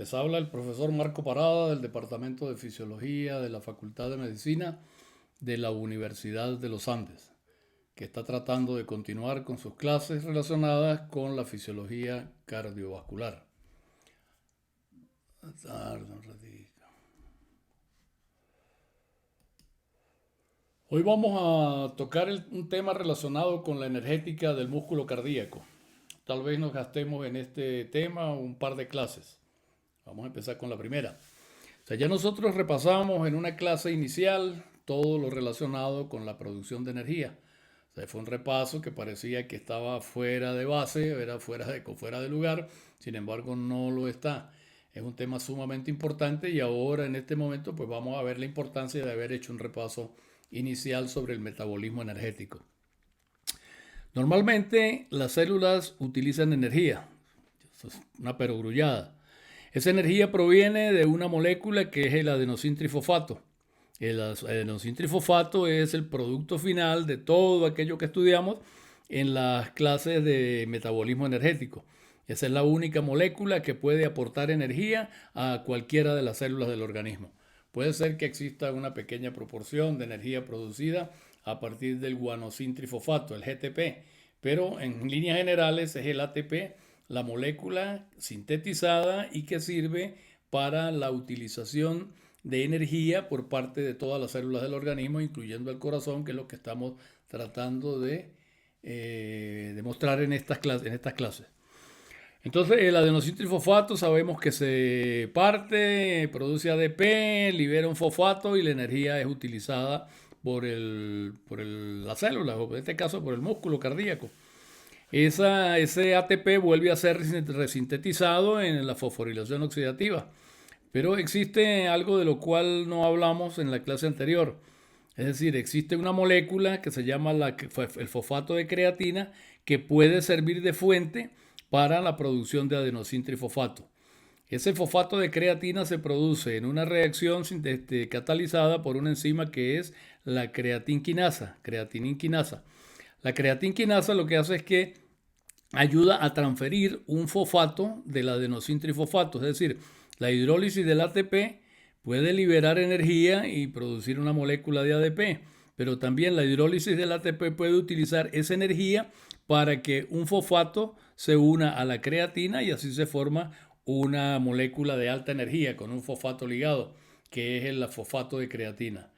Les habla el profesor Marco Parada del Departamento de Fisiología de la Facultad de Medicina de la Universidad de los Andes, que está tratando de continuar con sus clases relacionadas con la fisiología cardiovascular. Hoy vamos a tocar un tema relacionado con la energética del músculo cardíaco. Tal vez nos gastemos en este tema un par de clases. Vamos a empezar con la primera. O sea, ya nosotros repasamos en una clase inicial todo lo relacionado con la producción de energía. O sea, fue un repaso que parecía que estaba fuera de base, era fuera de lugar, sin embargo no lo está. Es un tema sumamente importante y ahora en este momento pues vamos a ver la importancia de haber hecho un repaso inicial sobre el metabolismo energético. Normalmente las células utilizan energía, eso es una perogrullada. Esa energía proviene de una molécula que es el adenosintrifosfato. El adenosintrifosfato es el producto final de todo aquello que estudiamos en las clases de metabolismo energético. Esa es la única molécula que puede aportar energía a cualquiera de las células del organismo. Puede ser que exista una pequeña proporción de energía producida a partir del guanosintrifosfato, el GTP, pero en líneas generales es el ATP, la molécula sintetizada y que sirve para la utilización de energía por parte de todas las células del organismo, incluyendo el corazón, que es lo que estamos tratando de demostrar en estas clases. Entonces, el adenosintrifosfato sabemos que se parte, produce ADP, libera un fosfato y la energía es utilizada por la célula, o en este caso por el músculo cardíaco. Ese ATP vuelve a ser resintetizado en la fosforilación oxidativa. Pero existe algo de lo cual no hablamos en la clase anterior. Es decir, existe una molécula que se llama el fosfato de creatina que puede servir de fuente para la producción de adenosintrifosfato. Ese fosfato de creatina se produce en una reacción catalizada por una enzima que es la creatinquinasa. La creatinquinasa lo que hace es que ayuda a transferir un fosfato del adenosintrifosfato, es decir, la hidrólisis del ATP puede liberar energía y producir una molécula de ADP, pero también la hidrólisis del ATP puede utilizar esa energía para que un fosfato se una a la creatina y así se forma una molécula de alta energía con un fosfato ligado, que es el fosfato de creatina.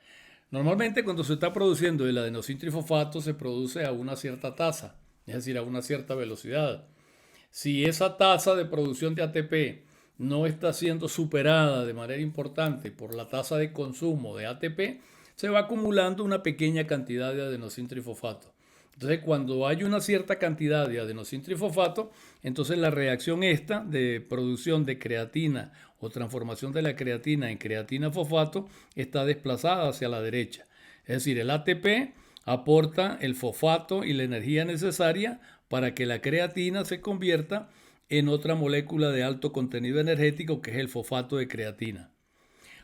Normalmente cuando se está produciendo el adenosintrifosfato se produce a una cierta tasa, es decir, a una cierta velocidad. Si esa tasa de producción de ATP no está siendo superada de manera importante por la tasa de consumo de ATP, se va acumulando una pequeña cantidad de adenosintrifosfato. Entonces, cuando hay una cierta cantidad de adenosintrifosfato, entonces la reacción esta de producción de creatina o transformación de la creatina en creatina fosfato está desplazada hacia la derecha. Es decir, el ATP aporta el fosfato y la energía necesaria para que la creatina se convierta en otra molécula de alto contenido energético que es el fosfato de creatina.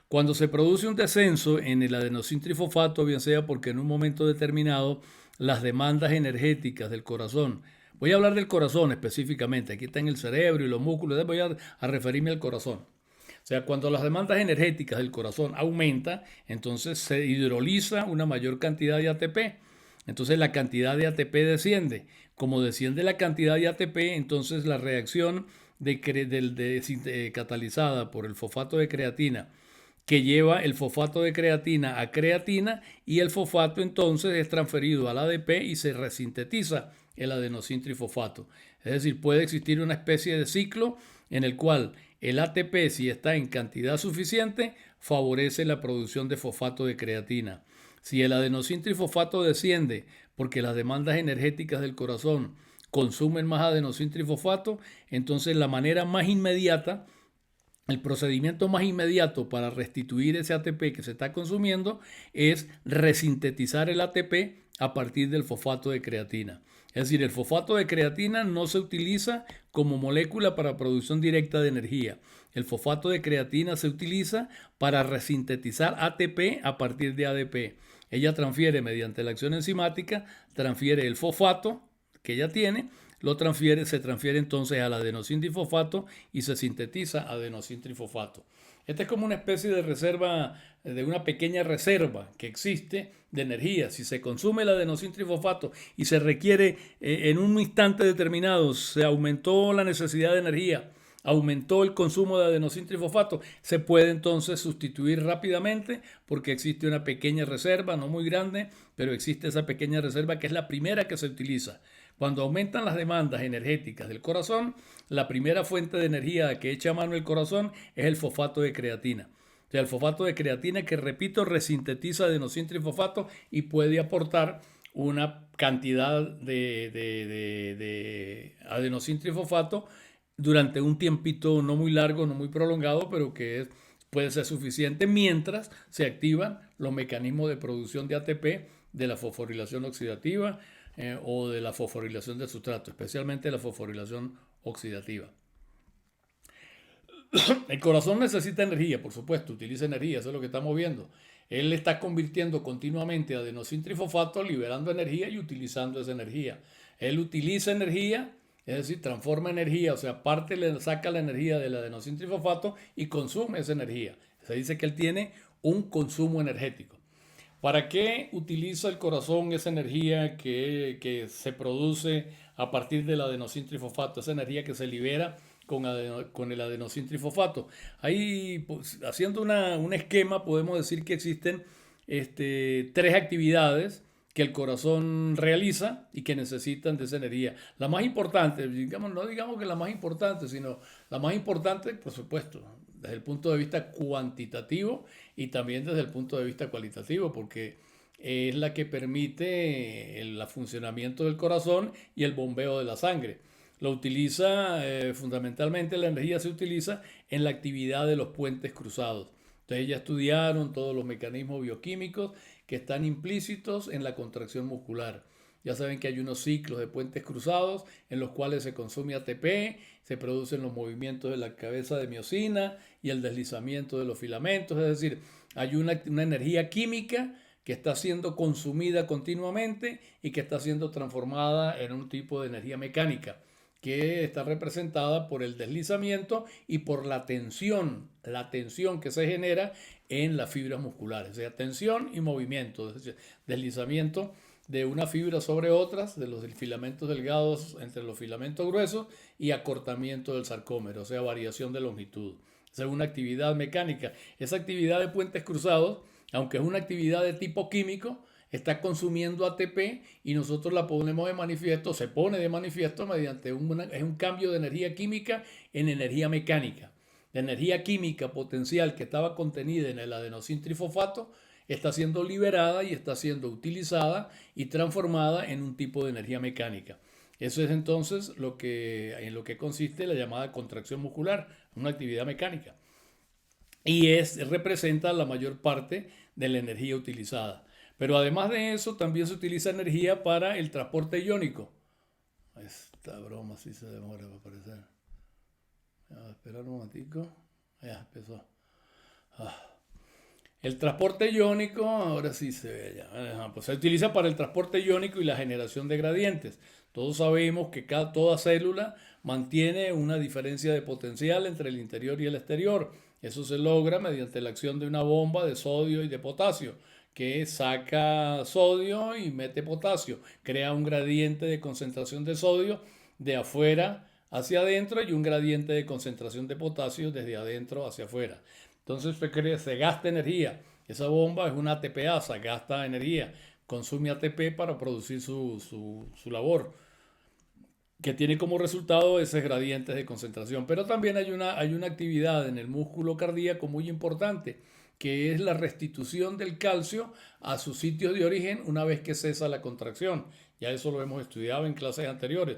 Cuando se produce un descenso en el adenosintrifosfato, bien sea porque en un momento determinado las demandas energéticas del corazón, voy a hablar del corazón específicamente, aquí está en el cerebro y los músculos, voy a referirme al corazón. O sea, cuando las demandas energéticas del corazón aumentan, entonces se hidroliza una mayor cantidad de ATP. Entonces la cantidad de ATP desciende. Como desciende la cantidad de ATP, entonces la reacción catalizada por el fosfato de creatina que lleva el fosfato de creatina a creatina y el fosfato entonces es transferido al ADP y se resintetiza el adenosintrifosfato. Es decir, puede existir una especie de ciclo en el cual el ATP, si está en cantidad suficiente, favorece la producción de fosfato de creatina. Si el adenosintrifosfato desciende porque las demandas energéticas del corazón consumen más adenosintrifosfato, entonces la manera más inmediata, el procedimiento más inmediato para restituir ese ATP que se está consumiendo es resintetizar el ATP a partir del fosfato de creatina. Es decir, el fosfato de creatina no se utiliza como molécula para producción directa de energía. El fosfato de creatina se utiliza para resintetizar ATP a partir de ADP. Ella transfiere mediante la acción enzimática, transfiere el fosfato que ella tiene se transfiere entonces al adenosíntrifosfato y se sintetiza adenosíntrifosfato. Esta es como una especie de reserva, de una pequeña reserva que existe de energía. Si se consume el adenosíntrifosfato y se requiere en un instante determinado, se aumentó la necesidad de energía, aumentó el consumo de adenosíntrifosfato, se puede entonces sustituir rápidamente porque existe una pequeña reserva, no muy grande, pero existe esa pequeña reserva que es la primera que se utiliza. Cuando aumentan las demandas energéticas del corazón, la primera fuente de energía que echa a mano el corazón es el fosfato de creatina. O sea, el fosfato de creatina que, repito, resintetiza adenosíntrifosfato y puede aportar una cantidad de adenosíntrifosfato durante un tiempito no muy largo, no muy prolongado, pero que puede ser suficiente mientras se activan los mecanismos de producción de ATP de la fosforilación oxidativa o de la fosforilación del sustrato, especialmente la fosforilación oxidativa. El corazón necesita energía, por supuesto, utiliza energía, eso es lo que estamos viendo. Él está convirtiendo continuamente adenosíntrifosfato, liberando energía y utilizando esa energía. Él utiliza energía, es decir, transforma energía, o sea, saca la energía del adenosíntrifosfato y consume esa energía. Se dice que él tiene un consumo energético. ¿Para qué utiliza el corazón esa energía que se produce a partir del adenosíntrifosfato, esa energía que se libera con el adenosíntrifosfato? Ahí, pues, haciendo un esquema, podemos decir que existen tres actividades que el corazón realiza y que necesitan de esa energía. La más importante, digamos, no digamos que la más importante, sino la más importante, por supuesto, desde el punto de vista cuantitativo y también desde el punto de vista cualitativo, porque es la que permite el funcionamiento del corazón y el bombeo de la sangre. Lo utiliza, fundamentalmente la energía se utiliza en la actividad de los puentes cruzados. Entonces ya estudiaron todos los mecanismos bioquímicos que están implícitos en la contracción muscular. Ya saben que hay unos ciclos de puentes cruzados en los cuales se consume ATP, se producen los movimientos de la cabeza de miosina y el deslizamiento de los filamentos. Es decir, hay una energía química que está siendo consumida continuamente y que está siendo transformada en un tipo de energía mecánica que está representada por el deslizamiento y por la tensión que se genera en las fibras musculares. O sea, tensión y movimiento, es decir, deslizamiento de una fibra sobre otras, de los filamentos delgados entre los filamentos gruesos y acortamiento del sarcómero, o sea, variación de longitud. Esa es una actividad mecánica. Esa actividad de puentes cruzados, aunque es una actividad de tipo químico, está consumiendo ATP y nosotros la ponemos de manifiesto, se pone de manifiesto mediante un cambio de energía química en energía mecánica. La energía química potencial que estaba contenida en el adenosíntrifosfato está siendo liberada y está siendo utilizada y transformada en un tipo de energía mecánica. Eso es entonces en lo que consiste la llamada contracción muscular, una actividad mecánica. Y representa la mayor parte de la energía utilizada. Pero además de eso, también se utiliza energía para el transporte iónico. Esta broma sí se demora para aparecer. Esperar un momentico. Ya empezó. El transporte iónico, ahora sí se ve ya. Pues se utiliza para el transporte iónico y la generación de gradientes. Todos sabemos que toda célula mantiene una diferencia de potencial entre el interior y el exterior. Eso se logra mediante la acción de una bomba de sodio y de potasio, que saca sodio y mete potasio. Crea un gradiente de concentración de sodio de afuera hacia adentro y un gradiente de concentración de potasio desde adentro hacia afuera. Entonces se gasta energía. Esa bomba es una ATPasa, gasta energía, consume ATP para producir su labor, que tiene como resultado esos gradientes de concentración. Pero también hay una actividad en el músculo cardíaco muy importante, que es la restitución del calcio a sus sitios de origen una vez que cesa la contracción. Ya eso lo hemos estudiado en clases anteriores.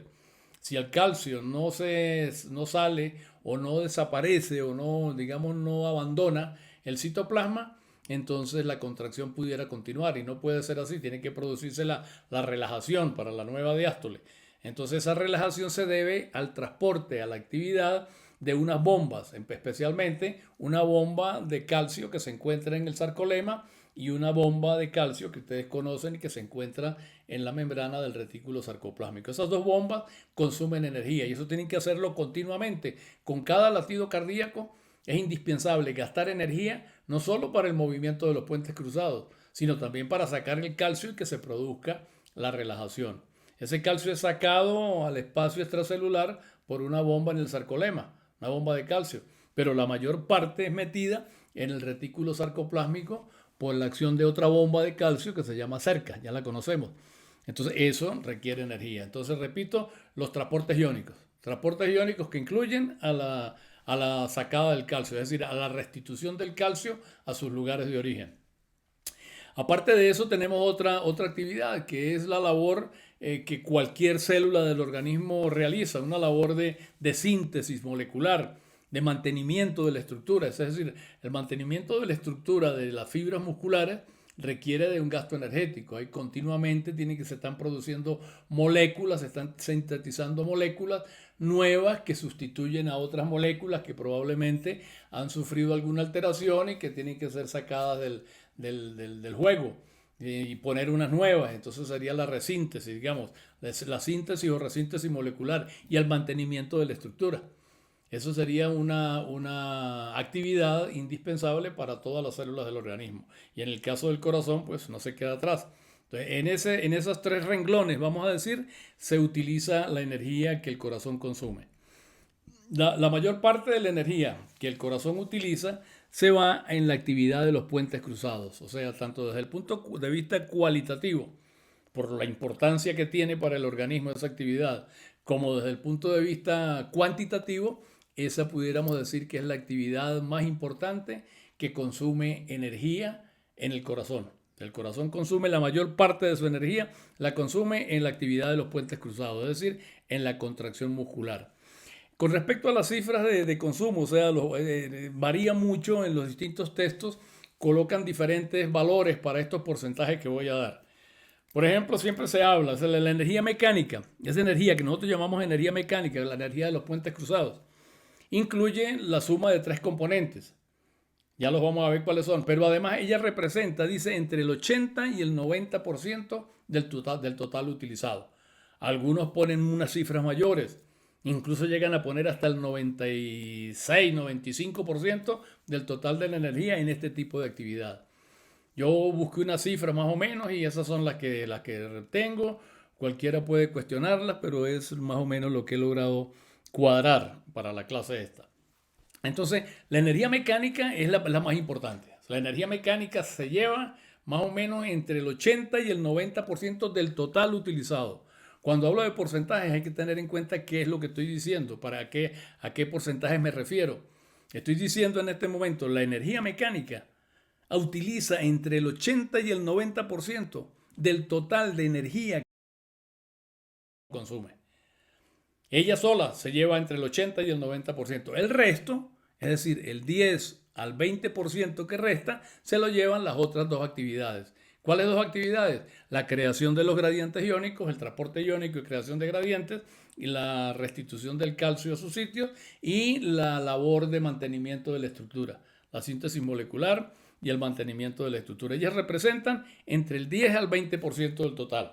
Si el calcio no sale o no desaparece o no abandona el citoplasma, entonces la contracción pudiera continuar y no puede ser así, tiene que producirse la relajación para la nueva diástole. Entonces esa relajación se debe al transporte, a la actividad de unas bombas, especialmente una bomba de calcio que se encuentra en el sarcolema y una bomba de calcio que ustedes conocen y que se encuentra en la membrana del retículo sarcoplásmico. Esas dos bombas consumen energía y eso tienen que hacerlo continuamente. Con cada latido cardíaco es indispensable gastar energía no solo para el movimiento de los puentes cruzados, sino también para sacar el calcio y que se produzca la relajación. Ese calcio es sacado al espacio extracelular por una bomba en el sarcolema, una bomba de calcio, pero la mayor parte es metida en el retículo sarcoplásmico por la acción de otra bomba de calcio que se llama cerca, ya la conocemos. Entonces eso requiere energía. Entonces repito, los transportes iónicos que incluyen a la sacada del calcio, es decir, a la restitución del calcio a sus lugares de origen. Aparte de eso, tenemos otra actividad que es la labor que cualquier célula del organismo realiza, una labor de síntesis molecular, de mantenimiento de la estructura. Es decir, el mantenimiento de la estructura de las fibras musculares requiere de un gasto energético. Ahí continuamente se están produciendo moléculas, se están sintetizando moléculas nuevas que sustituyen a otras moléculas que probablemente han sufrido alguna alteración y que tienen que ser sacadas del juego y poner unas nuevas. Entonces sería la resíntesis, digamos, la síntesis o resíntesis molecular y el mantenimiento de la estructura. Eso sería una actividad indispensable para todas las células del organismo. Y en el caso del corazón, pues no se queda atrás. Entonces, en esos tres renglones, vamos a decir, se utiliza la energía que el corazón consume. La mayor parte de la energía que el corazón utiliza se va en la actividad de los puentes cruzados, o sea, tanto desde el punto de vista cualitativo, por la importancia que tiene para el organismo esa actividad, como desde el punto de vista cuantitativo, esa pudiéramos decir que es la actividad más importante que consume energía en el corazón. El corazón consume la mayor parte de su energía, la consume en la actividad de los puentes cruzados, es decir, en la contracción muscular. Con respecto a las cifras de consumo, o sea, varía mucho en los distintos textos, colocan diferentes valores para estos porcentajes que voy a dar. Por ejemplo, siempre se habla de la energía mecánica, esa energía que nosotros llamamos energía mecánica, la energía de los puentes cruzados, incluye la suma de tres componentes. Ya los vamos a ver cuáles son, pero además ella representa, dice, entre el 80 y el 90% del total utilizado. Algunos ponen unas cifras mayores. Incluso llegan a poner hasta el 96, 95% del total de la energía en este tipo de actividad. Yo busqué una cifra más o menos y esas son las que tengo. Cualquiera puede cuestionarlas, pero es más o menos lo que he logrado cuadrar para la clase esta. Entonces, la energía mecánica es la más importante. La energía mecánica se lleva más o menos entre el 80 y el 90% del total utilizado. Cuando hablo de porcentajes hay que tener en cuenta qué es lo que estoy diciendo, a qué porcentajes me refiero. Estoy diciendo en este momento, la energía mecánica utiliza entre el 80 y el 90% del total de energía que consume. Ella sola se lleva entre el 80 y el 90%. El resto, es decir, el 10 al 20% que resta, se lo llevan las otras dos actividades. ¿Cuáles dos actividades? La creación de los gradientes iónicos, el transporte iónico y creación de gradientes, y la restitución del calcio a su sitio, y la labor de mantenimiento de la estructura, la síntesis molecular y el mantenimiento de la estructura. Ellas representan entre el 10 al 20% del total.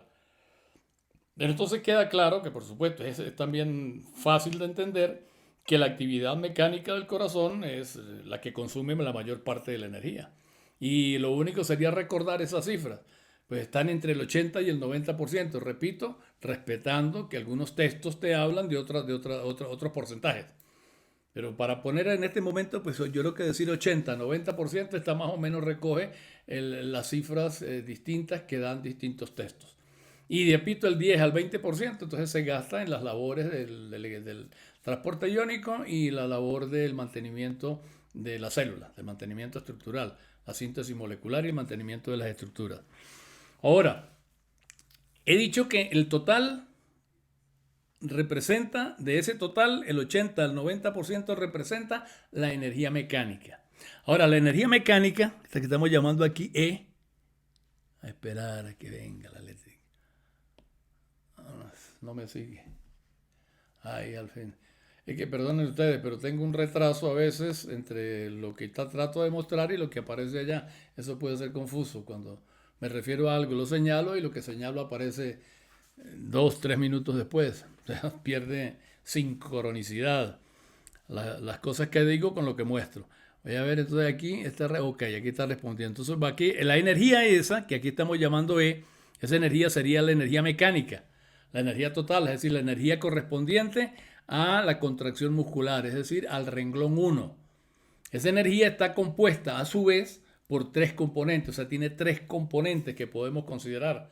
Entonces queda claro que, por supuesto, es también fácil de entender que la actividad mecánica del corazón es la que consume la mayor parte de la energía. Y lo único sería recordar esas cifras. Pues están entre el 80 y el 90%, repito, respetando que algunos textos te hablan de otros porcentajes. Pero para poner en este momento, pues yo creo que decir 80, 90% está más o menos recoge las cifras distintas que dan distintos textos. Y repito, el 10 al 20%, entonces se gasta en las labores del transporte iónico y la labor del mantenimiento de las células, del mantenimiento estructural, la síntesis molecular y el mantenimiento de las estructuras. Ahora, he dicho que el total representa, de ese total, el 80 al 90% representa la energía mecánica. Ahora, la energía mecánica, esta que estamos llamando aquí E, a esperar a que venga la letra. No me sigue. Ahí al fin. Es que perdonen ustedes, pero tengo un retraso a veces entre lo que trato de mostrar y lo que aparece allá. Eso puede ser confuso. Cuando me refiero a algo, lo señalo y lo que señalo aparece 2, 3 minutos después. O sea, pierde sincronicidad las cosas que digo con lo que muestro. Voy a ver, entonces aquí está, ok, aquí está respondiendo. Entonces, aquí, la energía esa, que aquí estamos llamando E, esa energía sería la energía mecánica, la energía total, es decir, la energía correspondiente a la contracción muscular, es decir, al renglón uno. Esa energía está compuesta a su vez por tres componentes, o sea, tiene tres componentes que podemos considerar.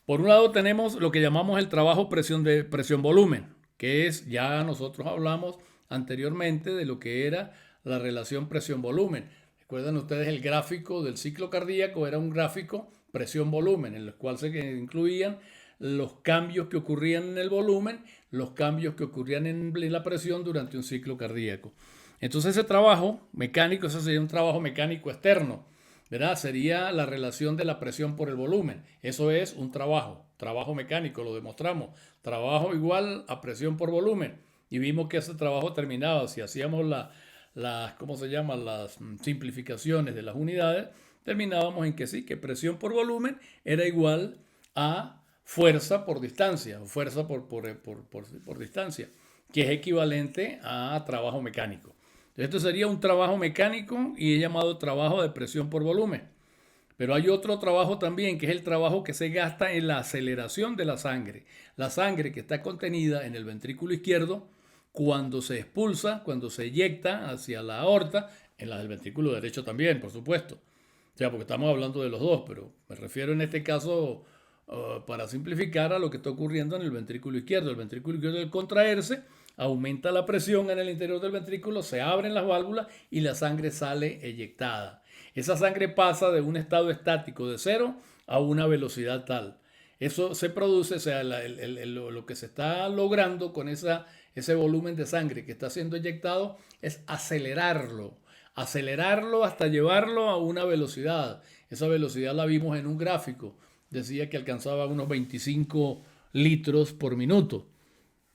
Por un lado tenemos lo que llamamos el trabajo presión-volumen, que es, ya nosotros hablamos anteriormente de lo que era la relación presión-volumen. Recuerdan ustedes el gráfico del ciclo cardíaco, era un gráfico presión-volumen, en el cual se incluían los cambios que ocurrían en el volumen, los cambios que ocurrían en la presión durante un ciclo cardíaco. Entonces ese trabajo mecánico, ese sería un trabajo mecánico externo, ¿verdad? Sería la relación de la presión por el volumen. Eso es un trabajo mecánico, lo demostramos. Trabajo igual a presión por volumen. Y vimos que ese trabajo terminaba, si hacíamos ¿cómo se llama? Las simplificaciones de las unidades, terminábamos en que sí, que presión por volumen era igual a fuerza por distancia, fuerza por distancia, que es equivalente a trabajo mecánico. Esto sería un trabajo mecánico y es llamado trabajo de presión por volumen. Pero hay otro trabajo también, que es el trabajo que se gasta en la aceleración de la sangre. La sangre que está contenida en el ventrículo izquierdo, cuando se expulsa, cuando se eyecta hacia la aorta, en la del ventrículo derecho también, por supuesto. O sea, porque estamos hablando de los dos, pero me refiero en este caso, para simplificar, a lo que está ocurriendo en el ventrículo izquierdo. El ventrículo izquierdo, al contraerse, aumenta la presión en el interior del ventrículo, se abren las válvulas y la sangre sale eyectada. Esa sangre pasa de un estado estático de 0 a una velocidad tal. Eso se produce, o sea, lo que se está logrando con ese volumen de sangre que está siendo eyectado es acelerarlo hasta llevarlo a una velocidad. Esa velocidad la vimos en un gráfico, decía que alcanzaba unos 25 litros por minuto.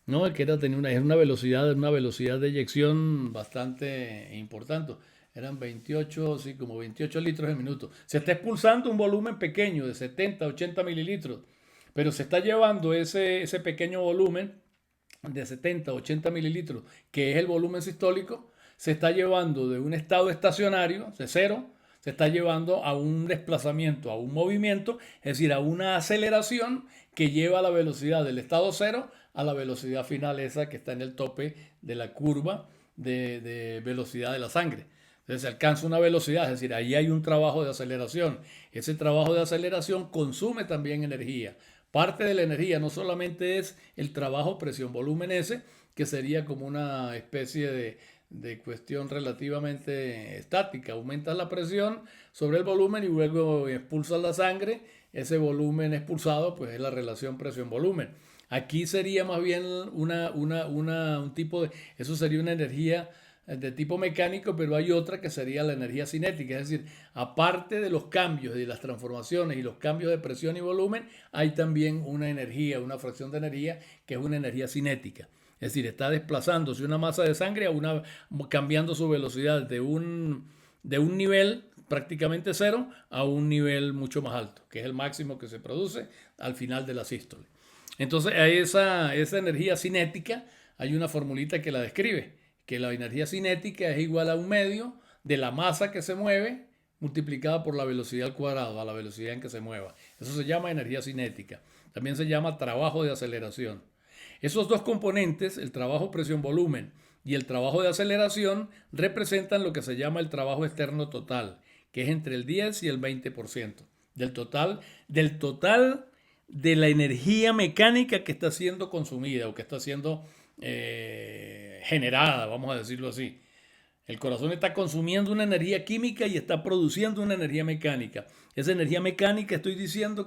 ¿No? Que tenía una velocidad de eyección bastante importante. Eran 28, sí, como 28 litros al minuto. Se está expulsando un volumen pequeño de 70, 80 mililitros, pero se está llevando ese pequeño volumen de 70, 80 mililitros, que es el volumen sistólico, se está llevando de un estado estacionario, de 0, se está llevando a un desplazamiento, a un movimiento, es decir, a una aceleración que lleva la velocidad del estado 0 a la velocidad final, esa que está en el tope de la curva de velocidad de la sangre. Entonces se alcanza una velocidad, es decir, ahí hay un trabajo de aceleración. Ese trabajo de aceleración consume también energía. Parte de la energía no solamente es el trabajo presión-volumen ese, que sería como una especie de cuestión relativamente estática. Aumentas la presión sobre el volumen y luego expulsas la sangre. Ese volumen expulsado pues es la relación presión-volumen. Aquí sería más bien un tipo de... Eso sería una energía de tipo mecánico, pero hay otra que sería la energía cinética, es decir, aparte de los cambios, de las transformaciones y los cambios de presión y volumen, hay también una energía, una fracción de energía que es una energía cinética. Es decir, está desplazándose una masa de sangre cambiando su velocidad de un nivel prácticamente 0 a un nivel mucho más alto, que es el máximo que se produce al final de la sístole. Entonces, a esa energía cinética hay una formulita que la describe, que la energía cinética es igual a un medio de la masa que se mueve multiplicada por la velocidad al cuadrado, a la velocidad en que se mueva. Eso se llama energía cinética. También se llama trabajo de aceleración. Esos dos componentes, el trabajo presión-volumen y el trabajo de aceleración, representan lo que se llama el trabajo externo total, que es entre el 10 y el 20% del total de la energía mecánica que está siendo consumida o que está siendo generada, vamos a decirlo así. El corazón está consumiendo una energía química y está produciendo una energía mecánica. Esa energía mecánica estoy diciendo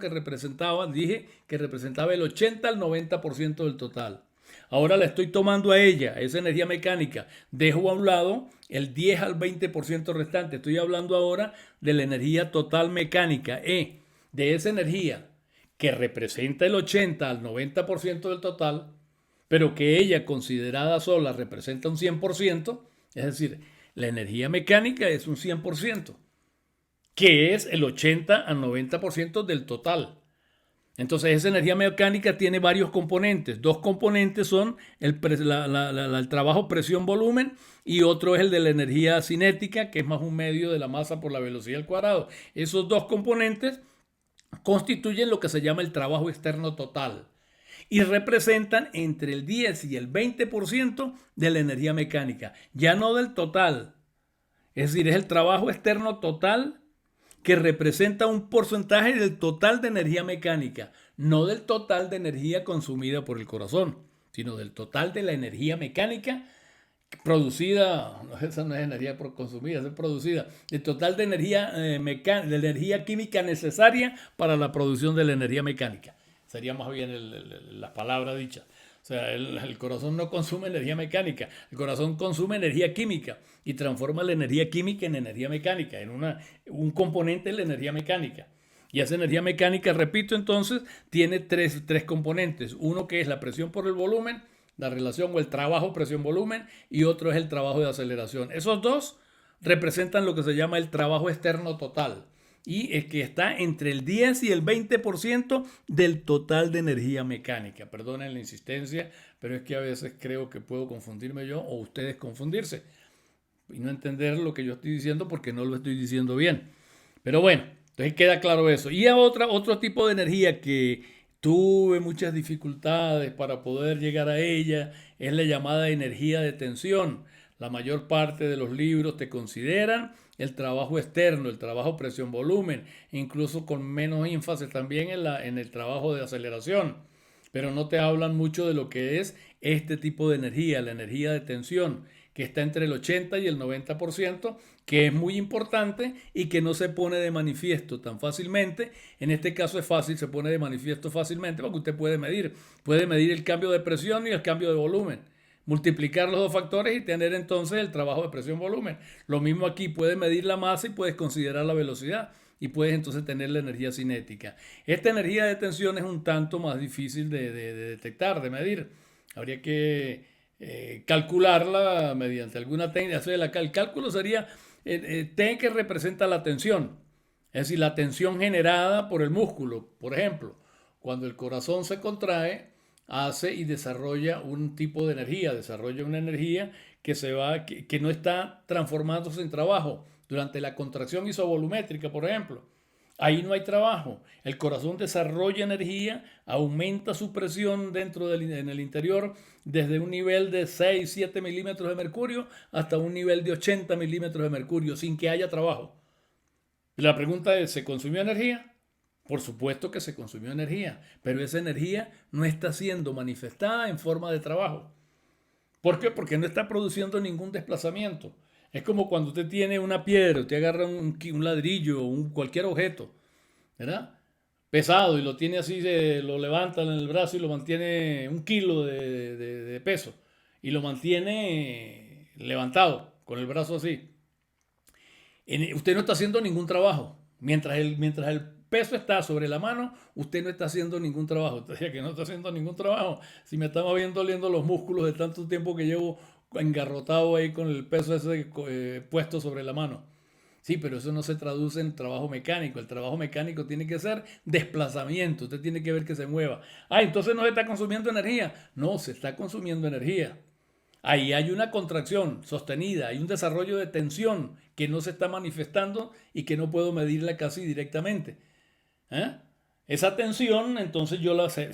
dije que representaba el 80 al 90% del total. Ahora la estoy tomando a ella, esa energía mecánica. Dejo a un lado el 10 al 20% restante. Estoy hablando ahora de la energía total mecánica, de esa energía que representa el 80 al 90% del total. pero que ella considerada sola representa un 100%, es decir, la energía mecánica es un 100%, que es el 80 al 90% del total. Entonces esa energía mecánica tiene varios componentes. Dos componentes son el trabajo presión-volumen y otro es el de la energía cinética, que es más un medio de la masa por la velocidad al cuadrado. Esos dos componentes constituyen lo que se llama el trabajo externo total y representan entre el 10 y el 20% de la energía mecánica, ya no del total. Es decir, es el trabajo externo total que representa un porcentaje del total de energía mecánica, no del total de energía consumida por el corazón, sino del total de la energía mecánica producida. No, esa no es energía consumida, es producida, el total de energía, de energía química necesaria para la producción de la energía mecánica. Sería más bien la palabra dicha. O sea, el corazón no consume energía mecánica, el corazón consume energía química y transforma la energía química en energía mecánica, en un componente de la energía mecánica. Y esa energía mecánica, repito entonces, tiene tres componentes. Uno que es la presión por el volumen, la relación o el trabajo presión-volumen, y otro es el trabajo de aceleración. Esos dos representan lo que se llama el trabajo externo total. Y es que está entre el 10 y el 20% del total de energía mecánica. Perdonen la insistencia, pero es que a veces creo que puedo confundirme yo o ustedes confundirse y no entender lo que yo estoy diciendo porque no lo estoy diciendo bien. Pero bueno, entonces queda claro eso. Y a otro tipo de energía que tuve muchas dificultades para poder llegar a ella es la llamada energía de tensión. La mayor parte de los libros te consideran el trabajo externo, el trabajo presión-volumen, incluso con menos énfasis también en el trabajo de aceleración. Pero no te hablan mucho de lo que es este tipo de energía, la energía de tensión, que está entre el 80 y el 90%, que es muy importante y que no se pone de manifiesto tan fácilmente. En este caso es fácil, se pone de manifiesto fácilmente porque usted puede medir el cambio de presión y el cambio de volumen, multiplicar los dos factores y tener entonces el trabajo de presión-volumen. Lo mismo aquí, puedes medir la masa y puedes considerar la velocidad y puedes entonces tener la energía cinética. Esta energía de tensión es un tanto más difícil de detectar, de medir. Habría que calcularla mediante alguna técnica. El cálculo sería T, que representa la tensión, es decir, la tensión generada por el músculo. Por ejemplo, cuando el corazón se contrae, hace y desarrolla un tipo de energía, desarrolla una energía que no está transformándose en trabajo. Durante la contracción isovolumétrica, por ejemplo, ahí no hay trabajo. El corazón desarrolla energía, aumenta su presión en el interior desde un nivel de 6, 7 milímetros de mercurio hasta un nivel de 80 milímetros de mercurio sin que haya trabajo. La pregunta es, ¿se consumió energía? Por supuesto que se consumió energía, pero esa energía no está siendo manifestada en forma de trabajo. ¿Por qué? Porque no está produciendo ningún desplazamiento. Es como cuando usted tiene una piedra, usted agarra un ladrillo o cualquier objeto, ¿verdad? Pesado y lo tiene así, lo levanta en el brazo y lo mantiene 1 kilo de peso y lo mantiene levantado con el brazo así. Usted no está haciendo ningún trabajo. Mientras el peso está sobre la mano, usted no está haciendo ningún trabajo. Usted dice que no está haciendo ningún trabajo. Si me están viendo doliendo los músculos de tanto tiempo que llevo engarrotado ahí con el peso ese puesto sobre la mano. Sí, pero eso no se traduce en trabajo mecánico. El trabajo mecánico tiene que ser desplazamiento. Usted tiene que ver que se mueva. Ah, entonces no se está consumiendo energía. No, se está consumiendo energía. Ahí hay una contracción sostenida, hay un desarrollo de tensión que no se está manifestando y que no puedo medirla casi directamente. ¿Eh? Esa tensión, entonces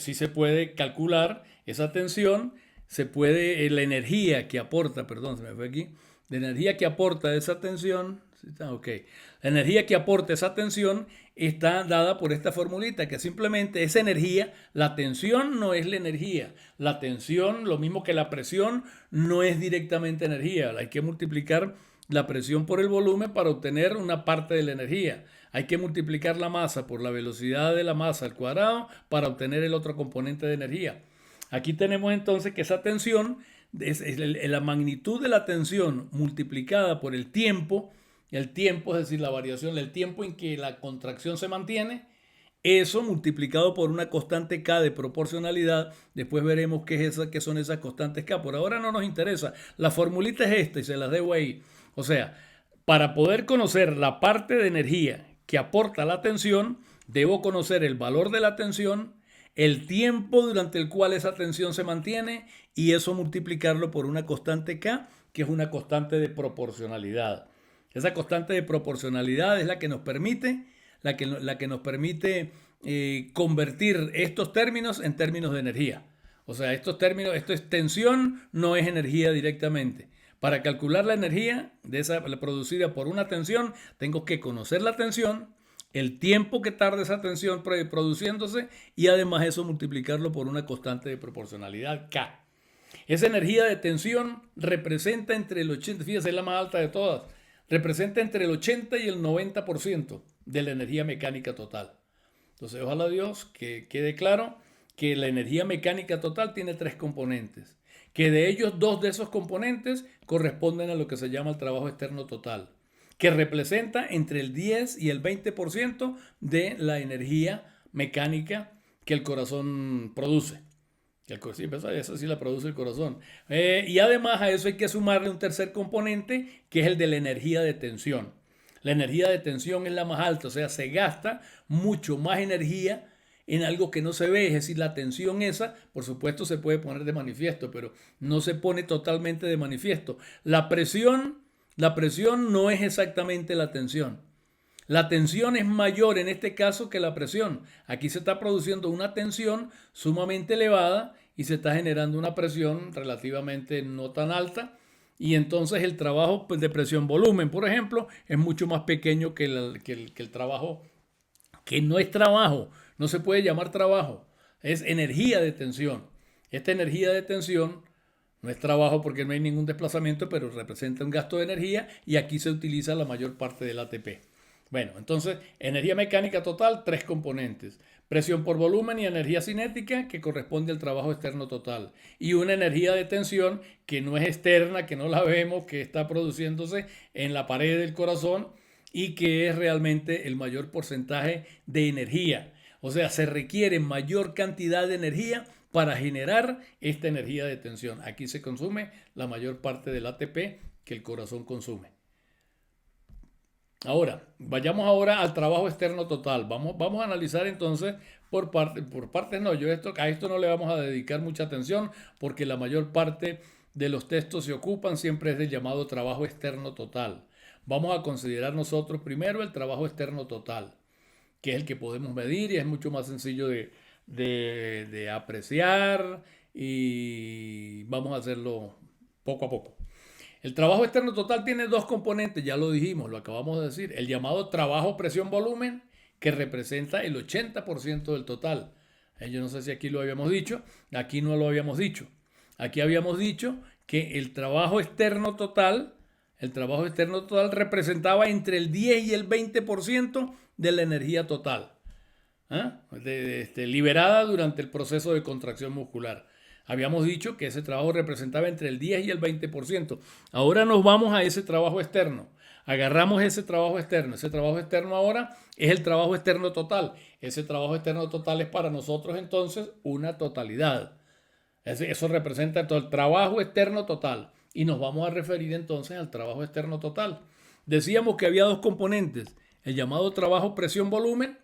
sí se puede calcular, esa tensión la energía que aporta, perdón, se me fue aquí, la energía que aporta esa tensión, okay, la energía que aporta esa tensión está dada por esta formulita, que simplemente esa energía, la tensión no es la energía, la tensión, lo mismo que la presión, no es directamente energía, hay que multiplicar la presión por el volumen para obtener una parte de la energía. Hay que multiplicar la masa por la velocidad de la masa al cuadrado para obtener el otro componente de energía. Aquí tenemos entonces que esa tensión, la magnitud de la tensión multiplicada por el tiempo, es decir, la variación, el tiempo en que la contracción se mantiene, Eso multiplicado por una constante K de proporcionalidad. Después veremos qué son esas constantes K. Por ahora no nos interesa. La formulita es esta y se las debo ahí. O sea, para poder conocer la parte de energía que aporta la tensión, debo conocer el valor de la tensión, el tiempo durante el cual esa tensión se mantiene y eso multiplicarlo por una constante K, que es una constante de proporcionalidad. Esa constante de proporcionalidad es la que nos permite, convertir estos términos en términos de energía. O sea, estos términos, esto es tensión, no es energía directamente. Para calcular la energía producida por una tensión, tengo que conocer la tensión, el tiempo que tarda esa tensión produciéndose y además eso multiplicarlo por una constante de proporcionalidad K. Esa energía de tensión representa entre el 80, fíjese, es la más alta de todas, representa entre el 80 y el 90% de la energía mecánica total. Entonces, ojalá Dios que quede claro que la energía mecánica total tiene 3 componentes, que de ellos 2 de esos componentes corresponden a lo que se llama el trabajo externo total, que representa entre el 10 y el 20% de la energía mecánica que el corazón produce. Eso sí la produce el corazón. Y además a eso hay que sumarle un tercer componente, que es el de la energía de tensión. La energía de tensión es la más alta, o sea, se gasta mucho más energía en algo que no se ve, es decir, la tensión esa, por supuesto, se puede poner de manifiesto, pero no se pone totalmente de manifiesto. La presión no es exactamente la tensión. La tensión es mayor en este caso que la presión. Aquí se está produciendo una tensión sumamente elevada y se está generando una presión relativamente no tan alta. Y entonces el trabajo de presión-volumen, por ejemplo, es mucho más pequeño que el trabajo, que no es trabajo, no se puede llamar trabajo, es energía de tensión. Esta energía de tensión no es trabajo porque no hay ningún desplazamiento, pero representa un gasto de energía y aquí se utiliza la mayor parte del ATP. Bueno, entonces, energía mecánica total, 3 componentes. Presión por volumen y energía cinética, que corresponde al trabajo externo total. Y una energía de tensión que no es externa, que no la vemos, que está produciéndose en la pared del corazón y que es realmente el mayor porcentaje de energía. O sea, se requiere mayor cantidad de energía para generar esta energía de tensión. Aquí se consume la mayor parte del ATP que el corazón consume. Ahora, vayamos ahora al trabajo externo total. Vamos a analizar entonces por partes. No, a esto no le vamos a dedicar mucha atención porque la mayor parte de los textos se ocupan siempre es del llamado trabajo externo total. Vamos a considerar nosotros primero el trabajo externo total, que es el que podemos medir y es mucho más sencillo de apreciar y vamos a hacerlo poco a poco. El trabajo externo total tiene 2 componentes, ya lo dijimos, lo acabamos de decir. El llamado trabajo presión-volumen, que representa el 80% del total. Yo no sé si aquí lo habíamos dicho, aquí no lo habíamos dicho. Aquí habíamos dicho que el trabajo externo total representaba entre el 10 y el 20% de la energía total, liberada durante el proceso de contracción muscular. Habíamos dicho que ese trabajo representaba entre el 10 y el 20%. Ahora nos vamos a ese trabajo externo. Agarramos ese trabajo externo. Ese trabajo externo ahora es el trabajo externo total. Ese trabajo externo total es para nosotros entonces una totalidad. Eso representa todo el trabajo externo total. Y nos vamos a referir entonces al trabajo externo total. Decíamos que había 2 componentes. El llamado trabajo presión-volumen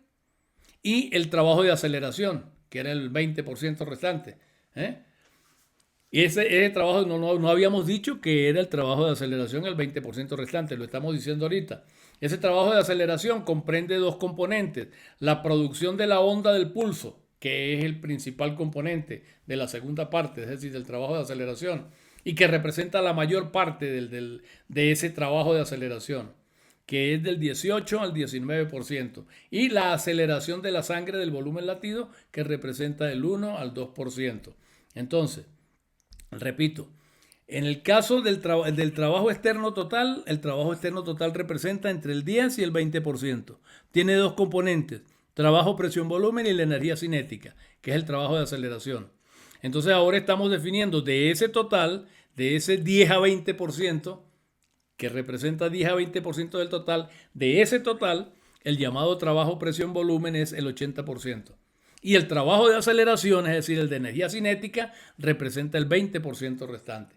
y el trabajo de aceleración, que era el 20% restante. Y ese trabajo no habíamos dicho que era el trabajo de aceleración el 20% restante, lo estamos diciendo ahorita. Ese trabajo de aceleración comprende 2 componentes. La producción de la onda del pulso, que es el principal componente de la segunda parte, es decir, del trabajo de aceleración, y que representa la mayor parte de ese trabajo de aceleración, que es del 18 al 19%. Y la aceleración de la sangre del volumen latido, que representa del 1 al 2%. Entonces, repito, en el caso del trabajo externo total, el trabajo externo total representa entre el 10 y el 20%. Tiene 2 componentes, trabajo presión-volumen y la energía cinética, que es el trabajo de aceleración. Entonces ahora estamos definiendo de ese total, de ese 10 a 20%, que representa 10 a 20% del total, de ese total, el llamado trabajo presión-volumen es el 80%. Y el trabajo de aceleración, es decir, el de energía cinética, representa el 20% restante.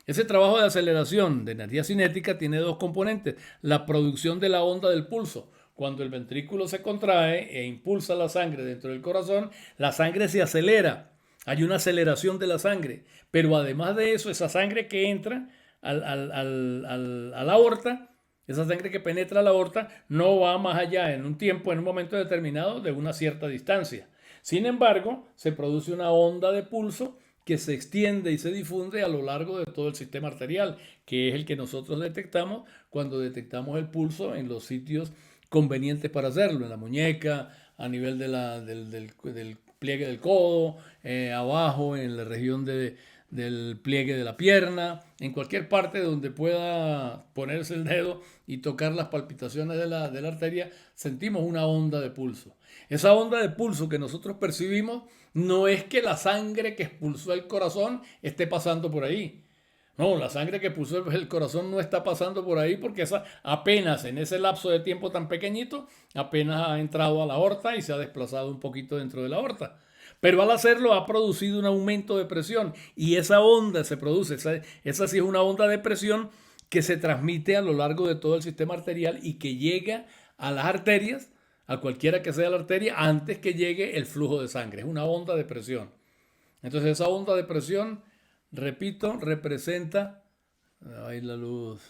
Ese trabajo de aceleración de energía cinética tiene dos componentes. La producción de la onda del pulso. Cuando el ventrículo se contrae e impulsa la sangre dentro del corazón, la sangre se acelera. Hay una aceleración de la sangre. Pero además de eso, esa sangre que entra a la aorta, esa sangre que penetra la aorta, no va más allá en un tiempo, en un momento determinado, de una cierta distancia. Sin embargo, se produce una onda de pulso que se extiende y se difunde a lo largo de todo el sistema arterial, que es el que nosotros detectamos cuando detectamos el pulso en los sitios convenientes para hacerlo, en la muñeca, a nivel del pliegue del codo, abajo en la región del pliegue de la pierna, en cualquier parte donde pueda ponerse el dedo y tocar las palpitaciones de la arteria, sentimos una onda de pulso. Esa onda de pulso que nosotros percibimos no es que la sangre que expulsó el corazón esté pasando por ahí. No, la sangre que expulsó el corazón no está pasando por ahí porque esa apenas en ese lapso de tiempo tan pequeñito, apenas ha entrado a la aorta y se ha desplazado un poquito dentro de la aorta. Pero al hacerlo ha producido un aumento de presión y esa onda se produce, esa sí es una onda de presión que se transmite a lo largo de todo el sistema arterial y que llega a las arterias, a cualquiera que sea la arteria, antes que llegue el flujo de sangre. Es una onda de presión. Entonces esa onda de presión, repito, representa... Ahí la luz,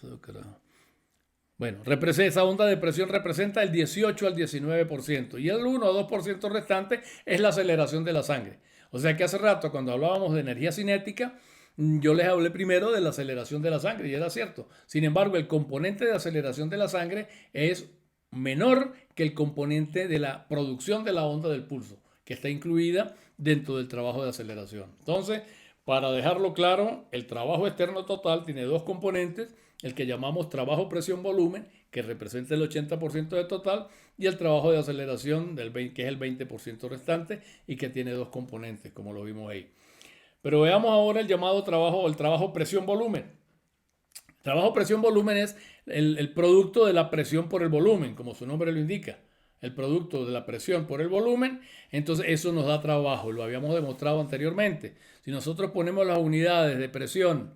bueno, esa onda de presión representa el 18 al 19% y el 1 o 2% restante es la aceleración de la sangre. O sea que hace rato cuando hablábamos de energía cinética, yo les hablé primero de la aceleración de la sangre y era cierto. Sin embargo, el componente de aceleración de la sangre es menor que el componente de la producción de la onda del pulso, que está incluida dentro del trabajo de aceleración. Entonces, para dejarlo claro, el trabajo externo total tiene dos componentes, el que llamamos trabajo presión-volumen, que representa el 80% del total, y el trabajo de aceleración, que es el 20% restante, y que tiene dos componentes, como lo vimos ahí. Pero veamos ahora el llamado trabajo, el trabajo presión-volumen. Trabajo presión-volumen es el producto de la presión por el volumen, como su nombre lo indica. El producto de la presión por el volumen, entonces eso nos da trabajo, lo habíamos demostrado anteriormente. Si nosotros ponemos las unidades de presión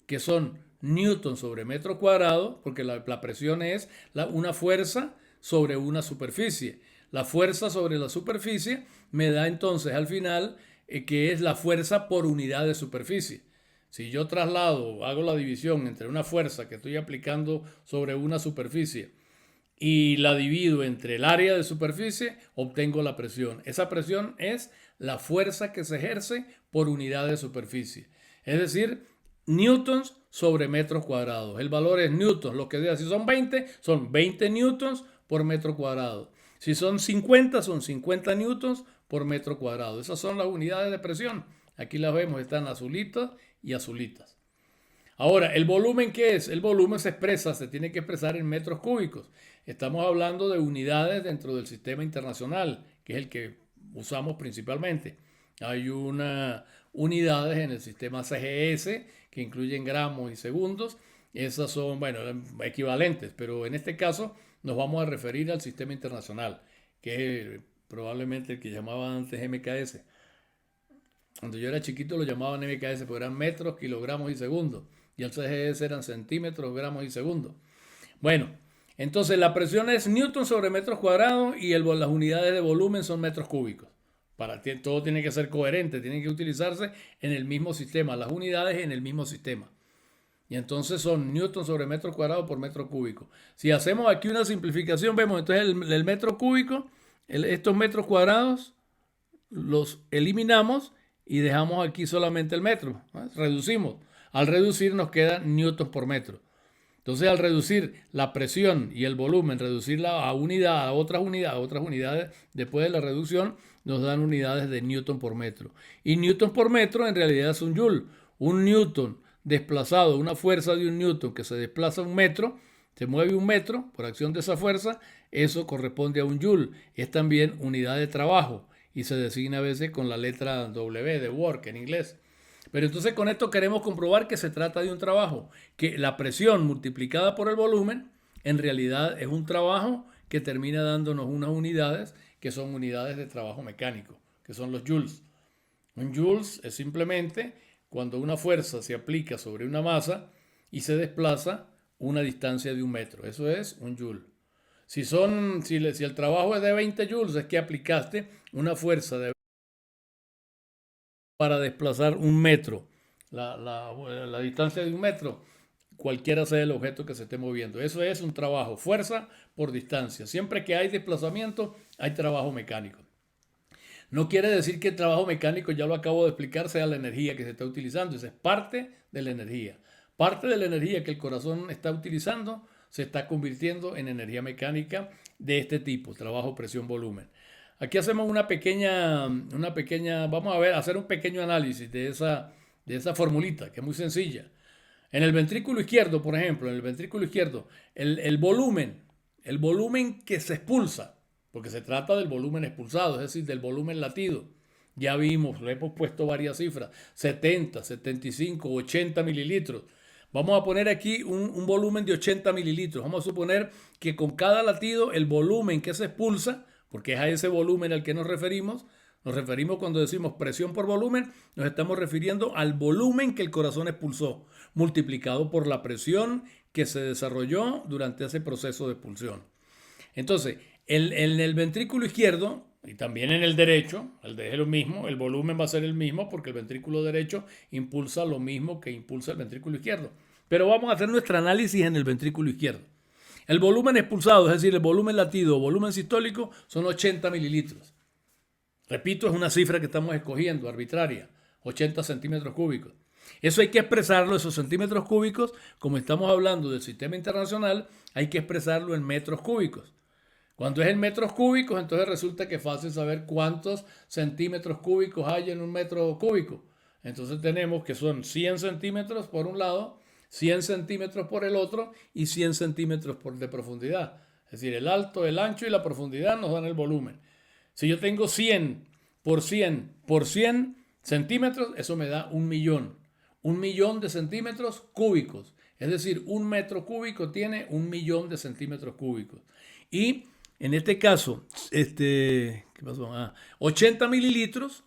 que son newton sobre metro cuadrado, porque la presión es una fuerza sobre una superficie. La fuerza sobre la superficie me da entonces al final que es la fuerza por unidad de superficie. Si yo hago la división entre una fuerza que estoy aplicando sobre una superficie y la divido entre el área de superficie, obtengo la presión. Esa presión es la fuerza que se ejerce por unidad de superficie. Es decir, newtons sobre metros cuadrados. El valor es newtons, lo que sea. Si son 20 newtons por metro cuadrado. Si son 50, son 50 newtons por metro cuadrado. Esas son las unidades de presión. Aquí las vemos, están azulitas y azulitas. Ahora, ¿el volumen qué es? El volumen se tiene que expresar en metros cúbicos. Estamos hablando de unidades dentro del sistema internacional, que es el que usamos principalmente. Hay unas unidades en el sistema CGS que incluyen gramos y segundos. Esas son, bueno, equivalentes, pero en este caso nos vamos a referir al sistema internacional, que es probablemente el que llamaban antes MKS. Cuando yo era chiquito lo llamaban MKS, porque eran metros, kilogramos y segundos. Y el CGS eran centímetros, gramos y segundos. Bueno, entonces la presión es newton sobre metros cuadrados y las unidades de volumen son metros cúbicos. Todo tiene que ser coherente, tiene que utilizarse en el mismo sistema, las unidades en el mismo sistema. Y entonces son newton sobre metro cuadrado por metro cúbico. Si hacemos aquí una simplificación, vemos entonces el metro cúbico, estos metros cuadrados los eliminamos y dejamos aquí solamente el metro. Reducimos. Al reducir nos queda newton por metro. Entonces, al reducir la presión y el volumen, reducirla a otras unidades, después de la reducción, nos dan unidades de newton por metro. Y newton por metro en realidad es un joule. Un newton desplazado, una fuerza de un newton que se desplaza un metro, se mueve un metro por acción de esa fuerza, eso corresponde a un joule. Es también unidad de trabajo y se designa a veces con la letra W de work en inglés. Pero entonces con esto queremos comprobar que se trata de un trabajo, que la presión multiplicada por el volumen en realidad es un trabajo que termina dándonos unas unidades que son unidades de trabajo mecánico, que son los joules. Un joules es simplemente cuando una fuerza se aplica sobre una masa y se desplaza una distancia de 1 metro. Eso es un joule. Si el trabajo es de 20 joules, es que aplicaste una fuerza para desplazar 1 metro. La distancia de 1 metro, cualquiera sea el objeto que se esté moviendo. Eso es un trabajo, fuerza por distancia. Siempre que hay desplazamiento, hay trabajo mecánico. No quiere decir que el trabajo mecánico, ya lo acabo de explicar, sea la energía que se está utilizando. Esa es parte de la energía. Parte de la energía que el corazón está utilizando se está convirtiendo en energía mecánica de este tipo, trabajo, presión, volumen. Aquí hacemos vamos a ver, hacer un pequeño análisis de esa formulita, que es muy sencilla. En el ventrículo izquierdo, por ejemplo, en el ventrículo izquierdo, el volumen que se expulsa, porque se trata del volumen expulsado, es decir, del volumen latido. Ya vimos, le hemos puesto varias cifras, 70, 75, 80 mililitros. Vamos a poner aquí un volumen de 80 mililitros. Vamos a suponer que con cada latido el volumen que se expulsa, porque es a ese volumen al que nos referimos cuando decimos presión por volumen, nos estamos refiriendo al volumen que el corazón expulsó, multiplicado por la presión que se desarrolló durante ese proceso de expulsión. Entonces, en el ventrículo izquierdo y también en el derecho, es lo mismo, el volumen va a ser el mismo porque el ventrículo derecho impulsa lo mismo que impulsa el ventrículo izquierdo. Pero vamos a hacer nuestro análisis en el ventrículo izquierdo. El volumen expulsado, es decir, el volumen latido o volumen sistólico, son 80 mililitros. Repito, es una cifra que estamos escogiendo, arbitraria, 80 centímetros cúbicos. Eso hay que expresarlo, esos centímetros cúbicos, como estamos hablando del sistema internacional, hay que expresarlo en metros cúbicos. Cuando es en metros cúbicos, entonces resulta que es fácil saber cuántos centímetros cúbicos hay en un metro cúbico. Entonces tenemos que son 100 centímetros por un lado, 100 centímetros por el otro y 100 centímetros de profundidad. Es decir, el alto, el ancho y la profundidad nos dan el volumen. Si yo tengo 100 por 100 por 100 centímetros, eso me da 1 millón. 1 millón de centímetros cúbicos. Es decir, 1 metro cúbico tiene 1 millón de centímetros cúbicos. Y en este caso, ¿qué pasó? 80 mililitros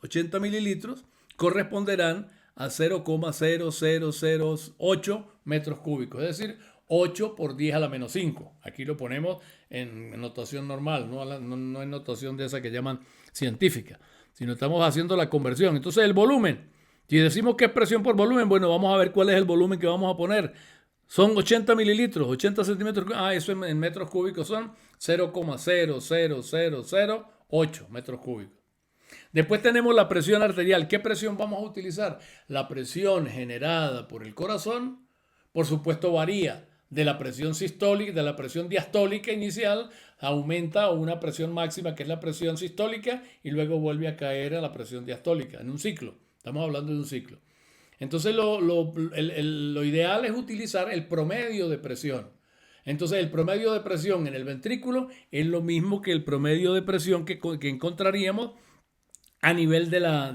corresponderán a 0,0008 metros cúbicos. Es decir, 8 por 10 a la menos 5. Aquí lo ponemos en notación normal, no en notación de esa que llaman científica, sino estamos haciendo la conversión. Entonces el volumen, si decimos que es presión por volumen, bueno, vamos a ver cuál es el volumen que vamos a poner. Son 80 mililitros, 80 centímetros. Eso en metros cúbicos son 0,00008 metros cúbicos. Después tenemos la presión arterial. ¿Qué presión vamos a utilizar? La presión generada por el corazón, por supuesto, varía de la presión sistólica, de la presión diastólica inicial, aumenta a una presión máxima que es la presión sistólica y luego vuelve a caer a la presión diastólica en un ciclo. Estamos hablando de un ciclo. Entonces lo ideal es utilizar el promedio de presión. Entonces el promedio de presión en el ventrículo es lo mismo que el promedio de presión que encontraríamos a nivel de la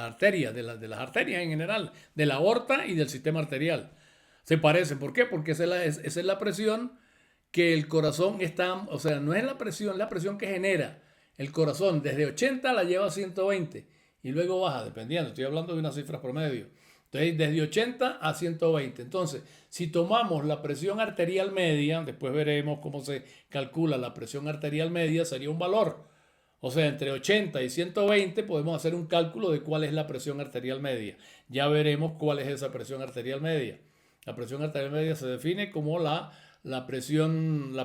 arteria, de las arterias en general, de la aorta y del sistema arterial. Se parecen. ¿Por qué? Porque esa es la presión que el corazón está, o sea, no es la presión que genera el corazón. Desde 80 la lleva a 120 y luego baja, dependiendo. Estoy hablando de unas cifras promedio. Entonces, desde 80 a 120. Entonces, si tomamos la presión arterial media, después veremos cómo se calcula la presión arterial media, sería un valor. O sea, entre 80 y 120 podemos hacer un cálculo de cuál es la presión arterial media. Ya veremos cuál es esa presión arterial media. La presión arterial media se define como la presión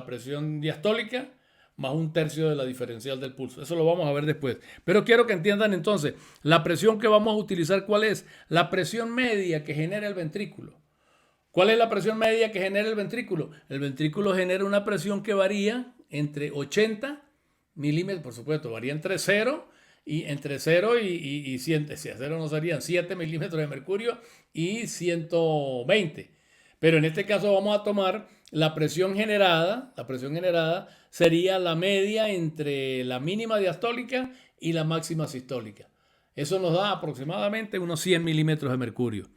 diastólica más 1/3 de la diferencial del pulso. Eso lo vamos a ver después. Pero quiero que entiendan entonces, la presión que vamos a utilizar, ¿cuál es? La presión media que genera el ventrículo. ¿Cuál es la presión media que genera el ventrículo? El ventrículo genera una presión que varía entre 80 milímetros, por supuesto, varía entre 0 y 100, si a 0 no serían 7 milímetros de mercurio y 120. Pero en este caso vamos a tomar la presión generada sería la media entre la mínima diastólica y la máxima sistólica. Eso nos da aproximadamente unos 100 milímetros de mercurio.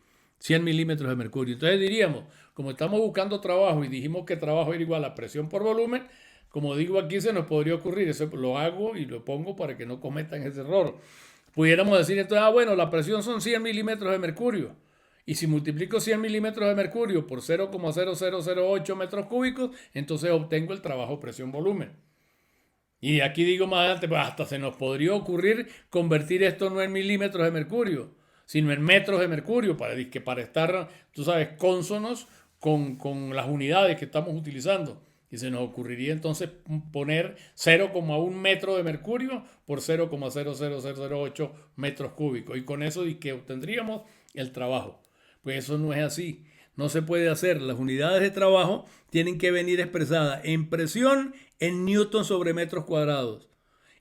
100 milímetros de mercurio. Entonces diríamos, como estamos buscando trabajo y dijimos que trabajo era igual a presión por volumen, como digo aquí se nos podría ocurrir, eso lo hago y lo pongo para que no cometan ese error. Pudiéramos decir entonces, bueno, la presión son 100 milímetros de mercurio. Y si multiplico 100 milímetros de mercurio por 0,0008 metros cúbicos, entonces obtengo el trabajo presión-volumen. Y aquí digo más adelante, pues hasta se nos podría ocurrir convertir esto no en milímetros de mercurio, sino en metros de mercurio, para estar, tú sabes, cónsonos con las unidades que estamos utilizando. Y se nos ocurriría entonces poner 0,1 metro de mercurio por 0,00008 metros cúbicos. Y con eso que obtendríamos el trabajo. Pues eso no es así. No se puede hacer. Las unidades de trabajo tienen que venir expresadas en presión en newton sobre metros cuadrados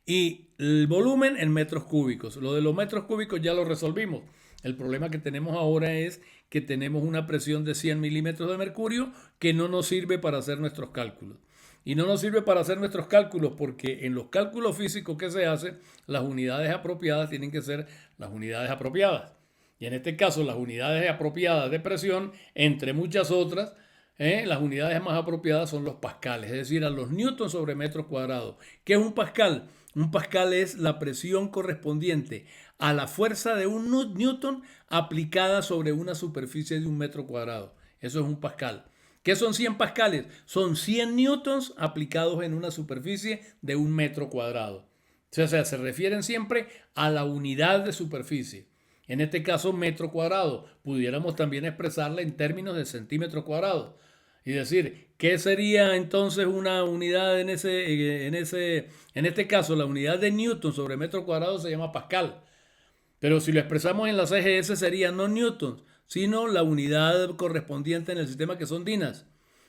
y el volumen en metros cúbicos. Lo de los metros cúbicos ya lo resolvimos. El problema que tenemos ahora es que tenemos una presión de 100 milímetros de mercurio que no nos sirve para hacer nuestros cálculos. Y no nos sirve para hacer nuestros cálculos porque en los cálculos físicos que se hacen, las unidades apropiadas tienen que ser las unidades apropiadas. Y en este caso, las unidades apropiadas de presión, entre muchas otras, las unidades más apropiadas son los pascales, es decir, a los newtons sobre metros cuadrados. ¿Qué es un pascal? Un pascal es la presión correspondiente a la fuerza de un newton aplicada sobre una superficie de un metro cuadrado. Eso es un pascal. ¿Qué son 100 pascales? Son 100 newtons aplicados en una superficie de un metro cuadrado. O sea, se refieren siempre a la unidad de superficie. En este caso, metro cuadrado. Pudiéramos también expresarla en términos de centímetros cuadrados. Y decir, ¿qué sería entonces una unidad en este caso? La unidad de newton sobre metro cuadrado se llama pascal. Pero si lo expresamos en la CGS sería no newtons, sino la unidad correspondiente en el sistema que son dinas.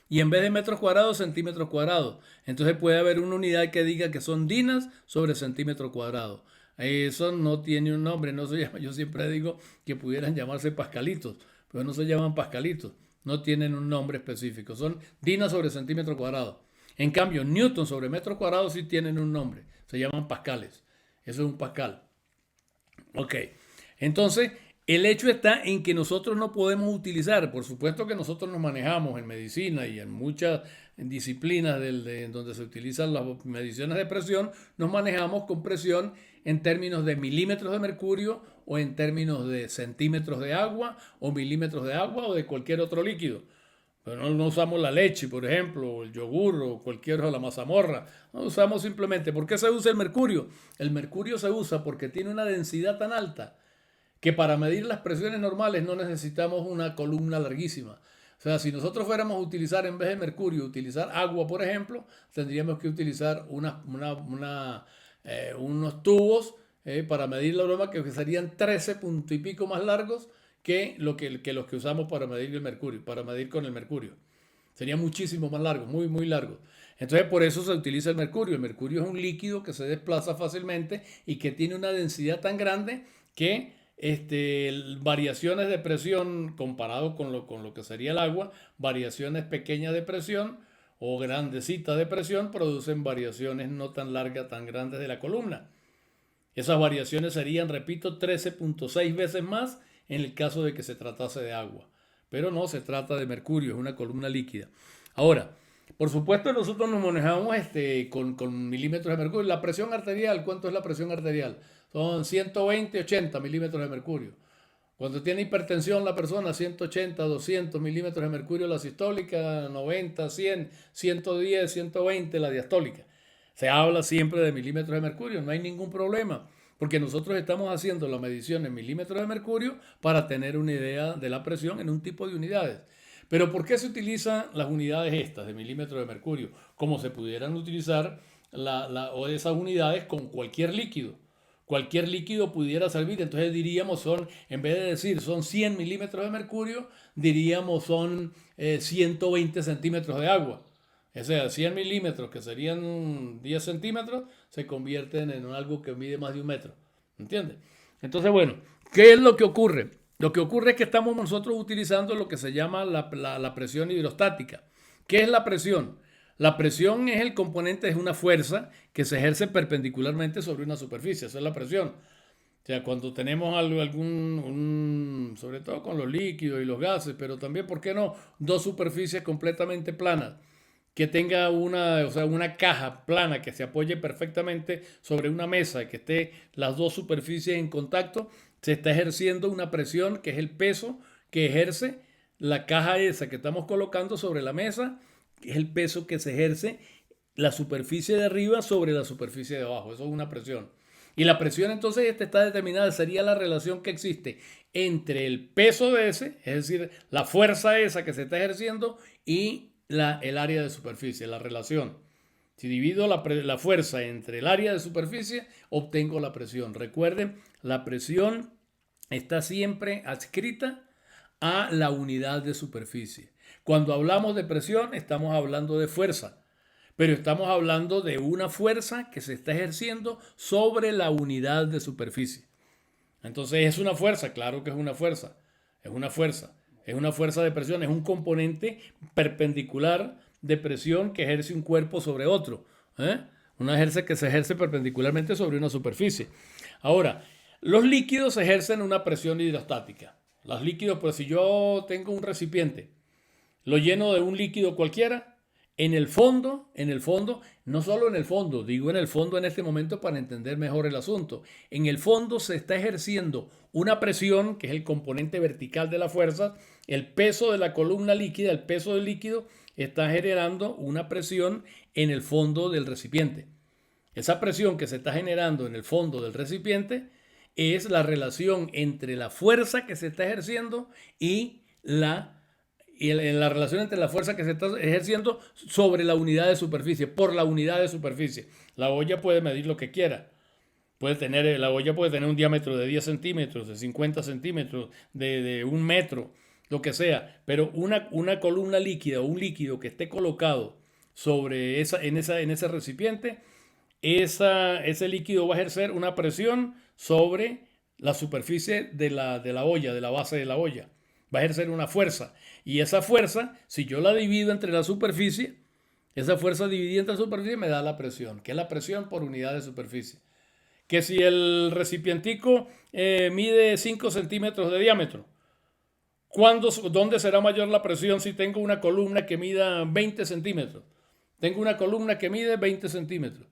Y en vez de metros cuadrados, centímetros cuadrados. Entonces puede haber una unidad que diga que son dinas sobre centímetro cuadrado. Eso no tiene un nombre, no se llama. Yo siempre digo que pudieran llamarse pascalitos, pero no se llaman pascalitos. No tienen un nombre específico. Son dinas sobre centímetro cuadrado. En cambio, newton sobre metro cuadrado sí tienen un nombre. Se llaman pascales. Eso es un pascal. Ok. Entonces, el hecho está en que nosotros no podemos utilizar, por supuesto que nosotros nos manejamos en medicina y en muchas disciplinas donde se utilizan las mediciones de presión, nos manejamos con presión en términos de milímetros de mercurio o en términos de centímetros de agua o milímetros de agua o de cualquier otro líquido. Pero no usamos la leche, por ejemplo, o el yogur o cualquier o la mazamorra. No usamos simplemente. ¿Por qué se usa el mercurio? El mercurio se usa porque tiene una densidad tan alta que para medir las presiones normales no necesitamos una columna larguísima. O sea, si nosotros fuéramos a utilizar en vez de mercurio, utilizar agua, por ejemplo, tendríamos que utilizar unos tubos para medir la broma que serían 13 punto y pico más largos que los que usamos para medir el mercurio, para medir con el mercurio. Sería muchísimo más largo, muy, muy largo. Entonces, por eso se utiliza el mercurio. El mercurio es un líquido que se desplaza fácilmente y que tiene una densidad tan grande que variaciones de presión comparado con lo que sería el agua, variaciones pequeñas de presión o grandecitas de presión producen variaciones no tan largas, tan grandes de la columna. Esas variaciones serían, repito, 13.6 veces más en el caso de que se tratase de agua. Pero no, se trata de mercurio, es una columna líquida. Ahora, por supuesto nosotros nos manejamos con milímetros de mercurio. La presión arterial, ¿cuánto es la presión arterial? Son 120, 80 milímetros de mercurio. Cuando tiene hipertensión la persona, 180, 200 milímetros de mercurio la sistólica, 90, 100, 110, 120 la diastólica. Se habla siempre de milímetros de mercurio, no hay ningún problema, porque nosotros estamos haciendo la medición en milímetros de mercurio para tener una idea de la presión en un tipo de unidades. Pero ¿por qué se utilizan las unidades estas de milímetros de mercurio? Como se pudieran utilizar o esas unidades con cualquier líquido. Cualquier líquido pudiera servir, entonces diríamos en vez de decir son 100 milímetros de mercurio, diríamos son 120 centímetros de agua. O sea, 100 milímetros, que serían 10 centímetros, se convierten en algo que mide más de 1 metro. ¿Entiendes? Entonces, bueno, ¿qué es lo que ocurre? Lo que ocurre es que estamos nosotros utilizando lo que se llama la presión hidrostática. ¿Qué es la presión? La presión es el componente, es una fuerza que se ejerce perpendicularmente sobre una superficie. Esa es la presión. O sea, cuando tenemos sobre todo con los líquidos y los gases, pero también, ¿por qué no? Dos superficies completamente planas, que tenga o sea, una caja plana que se apoye perfectamente sobre una mesa, que esté las dos superficies en contacto, se está ejerciendo una presión que es el peso que ejerce la caja esa que estamos colocando sobre la mesa, que es el peso que se ejerce la superficie de arriba sobre la superficie de abajo. Eso es una presión. Y la presión entonces está determinada, sería la relación que existe entre el peso de ese, es decir, la fuerza esa que se está ejerciendo y el área de superficie, la relación. Si divido la fuerza entre el área de superficie, obtengo la presión. Recuerden, la presión está siempre adscrita a la unidad de superficie. Cuando hablamos de presión, estamos hablando de fuerza, pero estamos hablando de una fuerza que se está ejerciendo sobre la unidad de superficie. Entonces, ¿es una fuerza? Claro que es una fuerza. Es una fuerza. Es una fuerza de presión. Es un componente perpendicular de presión que ejerce un cuerpo sobre otro. Una ejerce que se ejerce perpendicularmente sobre una superficie. Ahora, los líquidos ejercen una presión hidrostática. Los líquidos, pues si yo tengo un recipiente, lo lleno de un líquido cualquiera, en el fondo, no solo en el fondo, digo en el fondo en este momento para entender mejor el asunto. En el fondo se está ejerciendo una presión, que es el componente vertical de la fuerza, el peso de la columna líquida, el peso del líquido, está generando una presión en el fondo del recipiente. Esa presión que se está generando en el fondo del recipiente es la relación entre la fuerza que se está ejerciendo y la relación entre la fuerza que se está ejerciendo sobre la unidad de superficie, por la unidad de superficie. La olla puede medir lo que quiera. La olla puede tener un diámetro de 10 centímetros, de 50 centímetros, de 1 metro, lo que sea. Pero una columna líquida o un líquido que esté colocado sobre en ese recipiente, ese líquido va a ejercer una presión sobre la superficie de la olla, de la base de la olla. Va a ejercer una fuerza. Y esa fuerza, si yo la divido entre la superficie, esa fuerza dividida entre la superficie me da la presión, que es la presión por unidad de superficie. Que si el recipientico mide 5 centímetros de diámetro, ¿dónde será mayor la presión si tengo una columna que mida 20 centímetros? Tengo una columna que mide 20 centímetros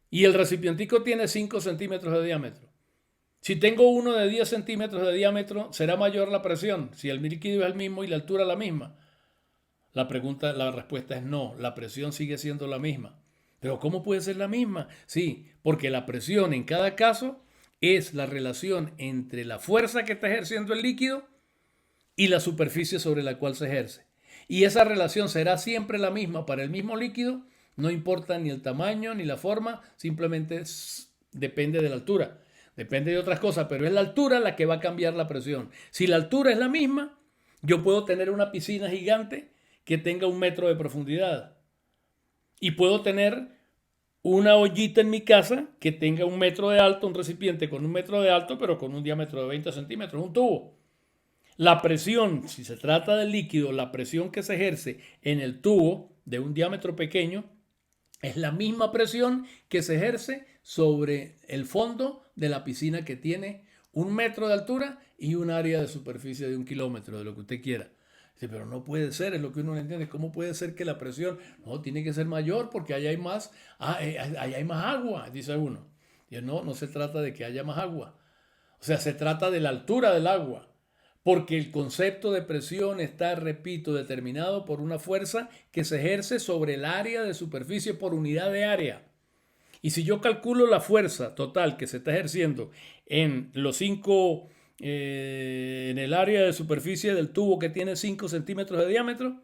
y el recipientico tiene 5 centímetros de diámetro. Si tengo uno de 10 centímetros de diámetro, ¿será mayor la presión si el líquido es el mismo y la altura la misma? La respuesta es no, la presión sigue siendo la misma. Pero ¿cómo puede ser la misma? Sí, porque la presión en cada caso es la relación entre la fuerza que está ejerciendo el líquido y la superficie sobre la cual se ejerce. Y esa relación será siempre la misma para el mismo líquido, no importa ni el tamaño ni la forma, simplemente depende de la altura. Depende de otras cosas, pero es la altura la que va a cambiar la presión. Si la altura es la misma, yo puedo tener una piscina gigante que tenga 1 metro de profundidad. Y puedo tener una ollita en mi casa que tenga 1 metro de alto, un recipiente con 1 metro de alto, pero con un diámetro de 20 centímetros, un tubo. La presión, si se trata del líquido, la presión que se ejerce en el tubo de un diámetro pequeño es la misma presión que se ejerce sobre el fondo de la piscina que tiene 1 metro de altura y un área de superficie de 1 kilómetro, de lo que usted quiera. Dice, pero no puede ser, es lo que uno no entiende. ¿Cómo puede ser que la presión no tiene que ser mayor porque allá hay más, allá hay más agua? Dice uno. Y no se trata de que haya más agua. O sea, se trata de la altura del agua. Porque el concepto de presión está, repito, determinado por una fuerza que se ejerce sobre el área de superficie por unidad de área. Y si yo calculo la fuerza total que se está ejerciendo en en el área de superficie del tubo que tiene 5 centímetros de diámetro,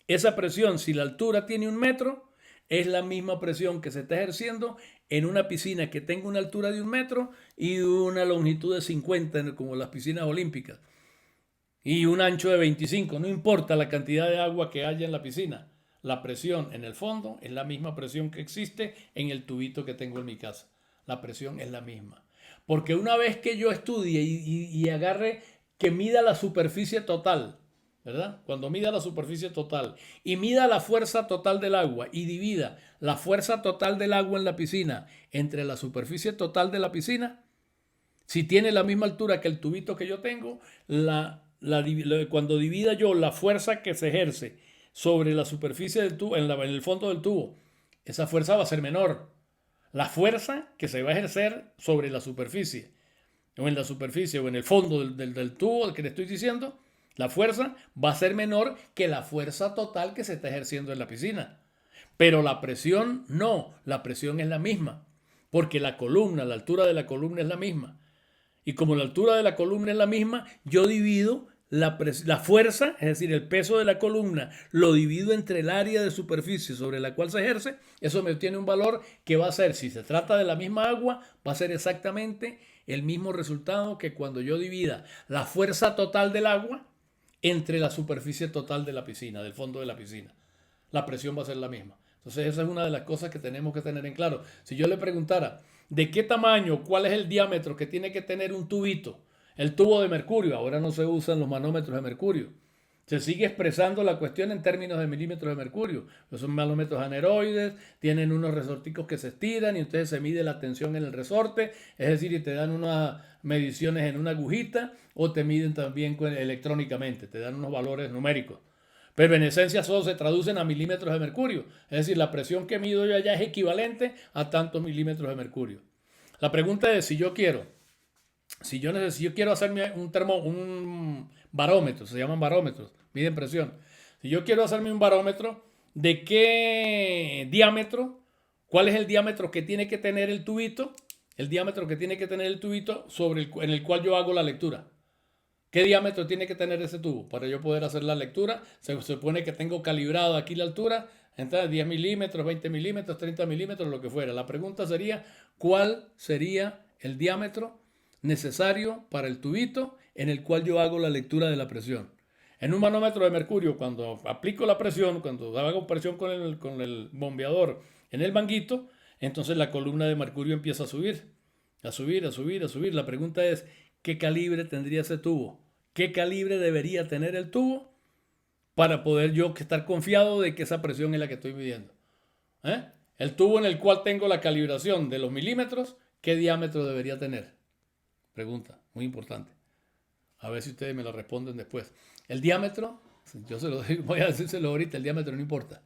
esa presión, si la altura tiene 1 metro, es la misma presión que se está ejerciendo en una piscina que tenga una altura de 1 metro y una longitud de 50, como las piscinas olímpicas, y un ancho de 25. No importa la cantidad de agua que haya en la piscina. La presión en el fondo es la misma presión que existe en el tubito que tengo en mi casa. La presión es la misma. Porque una vez que yo estudie y agarre que mida la superficie total, ¿verdad? Cuando mida la superficie total y mida la fuerza total del agua y divida la fuerza total del agua en la piscina entre la superficie total de la piscina, Si tiene la misma altura que el tubito que yo tengo, cuando divida yo la fuerza que se ejerce sobre la superficie del tubo, en el fondo del tubo, esa fuerza va a ser menor. La fuerza que se va a ejercer sobre la superficie, o en la superficie, o en el fondo del tubo que le estoy diciendo, la fuerza va a ser menor que la fuerza total que se está ejerciendo en la piscina. Pero la presión no, la presión es la misma, porque la altura de la columna es la misma. Y como la altura de la columna es la misma, yo divido la fuerza, es decir, el peso de la columna, lo divido entre el área de superficie sobre la cual se ejerce. Eso me obtiene un valor que va a ser, si se trata de la misma agua, va a ser exactamente el mismo resultado que cuando yo divida la fuerza total del agua entre la superficie total de la piscina, del fondo de la piscina. La presión va a ser la misma. Entonces esa es una de las cosas que tenemos que tener en claro. Si yo le preguntara, ¿de qué tamaño, cuál es el diámetro que tiene que tener un tubito? El tubo de mercurio, ahora no se usan los manómetros de mercurio. Se sigue expresando la cuestión en términos de milímetros de mercurio. Son manómetros aneroides, tienen unos resorticos que se estiran y entonces se mide la tensión en el resorte, es decir, y te dan unas mediciones en una agujita o te miden también electrónicamente, te dan unos valores numéricos. Pero en esencia solo se traducen a milímetros de mercurio. Es decir, la presión que mido yo allá es equivalente a tantos milímetros de mercurio. La pregunta es si yo quiero hacerme un barómetro, se llaman barómetros, miden presión. Si yo quiero hacerme un barómetro, ¿de qué diámetro? ¿Cuál es el diámetro que tiene que tener el tubito? El diámetro que tiene que tener el tubito en el cual yo hago la lectura. ¿Qué diámetro tiene que tener ese tubo para yo poder hacer la lectura? Se supone que tengo calibrado aquí la altura, entonces 10 milímetros, 20 milímetros, 30 milímetros, lo que fuera. La pregunta sería, ¿cuál sería el diámetro necesario para el tubito en el cual yo hago la lectura de la presión? En un manómetro de mercurio, cuando aplico la presión, cuando hago presión con el bombeador en el manguito, entonces la columna de mercurio empieza a subir, a subir, a subir, a subir. La pregunta es, ¿qué calibre tendría ese tubo? ¿Qué calibre debería tener el tubo para poder yo estar confiado de que esa presión es la que estoy midiendo? El tubo en el cual tengo la calibración de los milímetros, ¿qué diámetro debería tener? Pregunta, muy importante. A ver si ustedes me lo responden después. El diámetro, yo se lo digo, voy a decírselo ahorita, el diámetro no importa.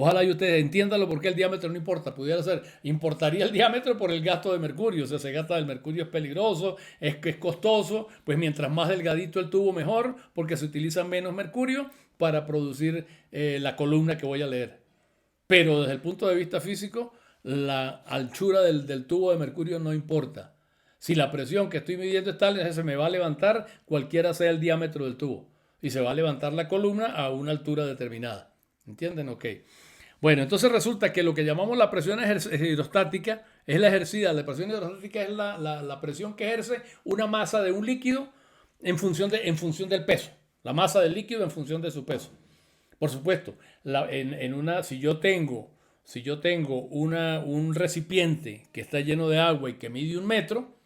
Ojalá y ustedes entiendan por qué el diámetro no importa. Pudiera ser, importaría el diámetro por el gasto de mercurio. O sea, se gasta del mercurio, es peligroso, es costoso. Pues mientras más delgadito el tubo, mejor, porque se utiliza menos mercurio para producir la columna que voy a leer. Pero desde el punto de vista físico, la anchura del tubo de mercurio no importa. Si la presión que estoy midiendo es tal, se me va a levantar cualquiera sea el diámetro del tubo. Y se va a levantar la columna a una altura determinada. ¿Entienden? Ok. Bueno, entonces resulta que lo que llamamos la presión hidrostática es la ejercida. La presión hidrostática es la presión que ejerce una masa de un líquido en función del peso. La masa del líquido en función de su peso. Por supuesto, si yo tengo un recipiente que está lleno de agua y que mide 1 metro,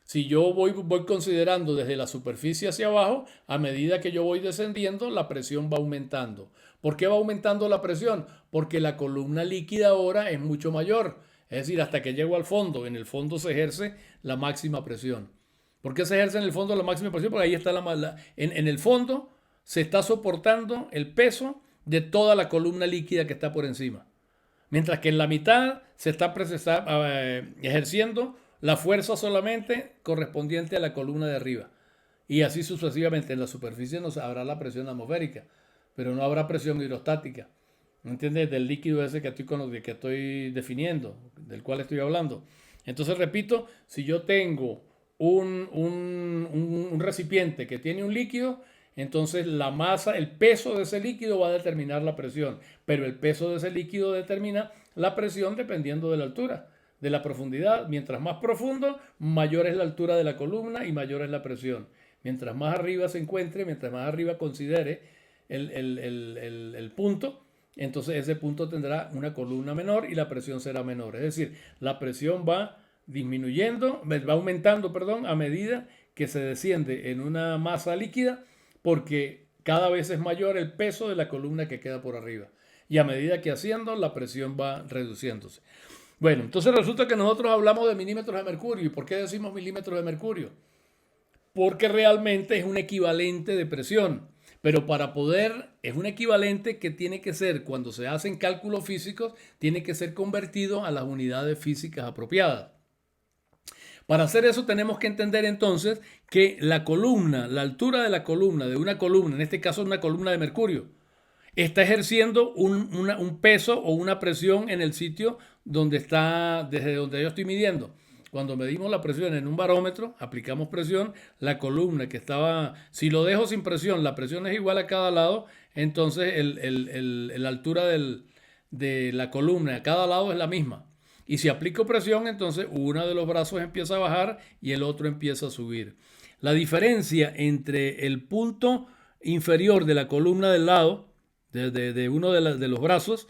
si yo voy considerando desde la superficie hacia abajo, a medida que yo voy descendiendo, la presión va aumentando. ¿Por qué va aumentando la presión? Porque la columna líquida ahora es mucho mayor. Es decir, hasta que llego al fondo. En el fondo se ejerce la máxima presión. ¿Por qué se ejerce en el fondo la máxima presión? Porque ahí está en el fondo se está soportando el peso de toda la columna líquida que está por encima. Mientras que en la mitad se está ejerciendo la fuerza solamente correspondiente a la columna de arriba. Y así sucesivamente. En la superficie no habrá la presión atmosférica, pero no habrá presión hidrostática. ¿Me entiendes? Del líquido ese que estoy definiendo, del cual estoy hablando. Entonces, repito, si yo tengo un recipiente que tiene un líquido, entonces la masa, el peso de ese líquido va a determinar la presión, pero el peso de ese líquido determina la presión dependiendo de la altura, de la profundidad. Mientras más profundo, mayor es la altura de la columna y mayor es la presión. Mientras más arriba se encuentre, mientras más arriba considere el punto, entonces ese punto tendrá una columna menor y la presión será menor. Es decir, la presión va aumentando, a medida que se desciende en una masa líquida, porque cada vez es mayor el peso de la columna que queda por arriba. Y a medida que asciendo, la presión va reduciéndose. Bueno, entonces resulta que nosotros hablamos de milímetros de mercurio. ¿Y por qué decimos milímetros de mercurio? Porque realmente es un equivalente de presión. Pero para poder, es un equivalente que tiene que ser, cuando se hacen cálculos físicos, tiene que ser convertido a las unidades físicas apropiadas. Para hacer eso tenemos que entender entonces que la columna, la altura de la columna, de una columna, en este caso una columna de mercurio, está ejerciendo un peso o una presión en el sitio donde está, desde donde yo estoy midiendo. Cuando medimos la presión en un barómetro, aplicamos presión, la columna que estaba, si lo dejo sin presión, la presión es igual a cada lado, entonces la altura de la columna a cada lado es la misma. Y si aplico presión, entonces uno de los brazos empieza a bajar y el otro empieza a subir. La diferencia entre el punto inferior de la columna del lado, de uno de los brazos,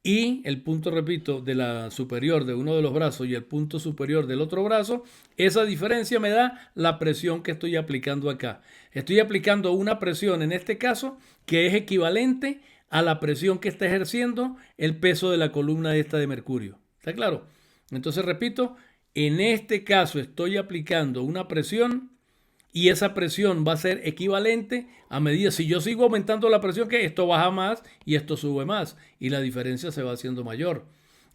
y el punto, repito, de la superior de uno de los brazos y el punto superior del otro brazo, esa diferencia me da la presión que estoy aplicando acá. Estoy aplicando una presión en este caso que es equivalente a la presión que está ejerciendo el peso de la columna esta de mercurio. ¿Está claro? Entonces, repito, en este caso estoy aplicando una presión y esa presión va a ser equivalente a medida, si yo sigo aumentando la presión, que esto baja más y esto sube más y la diferencia se va haciendo mayor.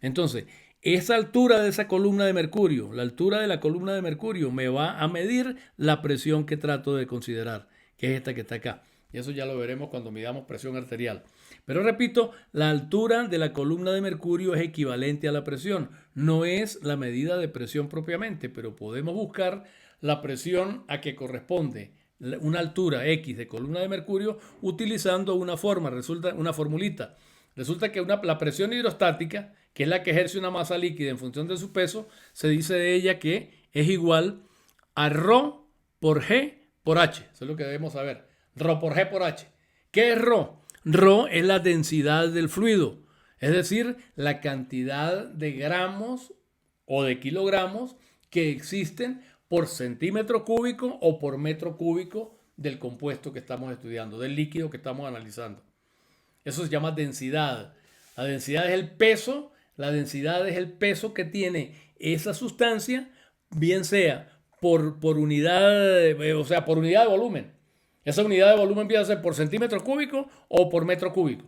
Entonces, esa altura de esa columna de mercurio, la altura de la columna de mercurio me va a medir la presión que trato de considerar, que es esta que está acá. Y eso ya lo veremos cuando midamos presión arterial. Pero repito, la altura de la columna de mercurio es equivalente a la presión. No es la medida de presión propiamente, pero podemos buscar la presión a que corresponde una altura X de columna de mercurio utilizando una forma, resulta una formulita. Resulta que la presión hidrostática, que es la que ejerce una masa líquida en función de su peso, se dice de ella que es igual a ρ por G por H. Eso es lo que debemos saber. ρ por G por H. ¿Qué es ρ? ρ es la densidad del fluido, es decir, la cantidad de gramos o de kilogramos que existen por centímetro cúbico o por metro cúbico del compuesto que estamos estudiando, del líquido que estamos analizando. Eso se llama densidad. La densidad es el peso, la densidad es el peso que tiene esa sustancia, bien sea por unidad, o sea, por unidad de volumen. Esa unidad de volumen empieza a ser por centímetro cúbico o por metro cúbico,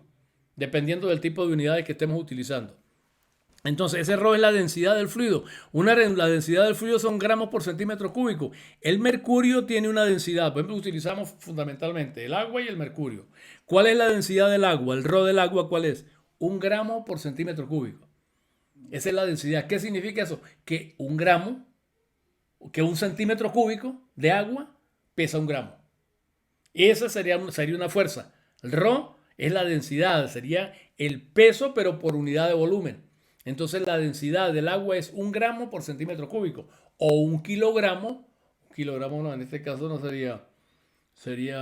dependiendo del tipo de unidades que estemos utilizando. Entonces, ese ρ es la densidad del fluido. La densidad del fluido son gramos por centímetro cúbico. El mercurio tiene una densidad. Por ejemplo, utilizamos fundamentalmente el agua y el mercurio. ¿Cuál es la densidad del agua? El ρ del agua, ¿cuál es? 1 gramo por centímetro cúbico. Esa es la densidad. ¿Qué significa eso? Que un centímetro cúbico de agua pesa 1 gramo. Esa sería una fuerza. El ρ es la densidad, sería el peso, pero por unidad de volumen. Entonces la densidad del agua es 1 gramo por centímetro cúbico o 1 kilogramo. Un kilogramo no, en este caso no sería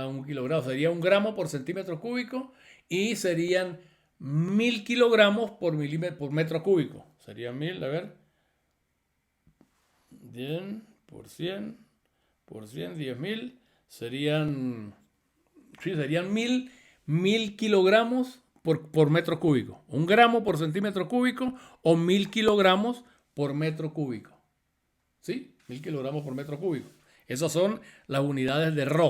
1 kilogramo, sería 1 gramo por centímetro cúbico y serían 1000 kilogramos por metro cúbico. Serían 1000, a ver. 100 por 100 por 100, 10.000 serían 1000 kilogramos por metro cúbico. 1 gramo por centímetro cúbico o 1000 kilogramos por metro cúbico. ¿Sí? 1000 kilogramos por metro cúbico. Esas son las unidades de ρ.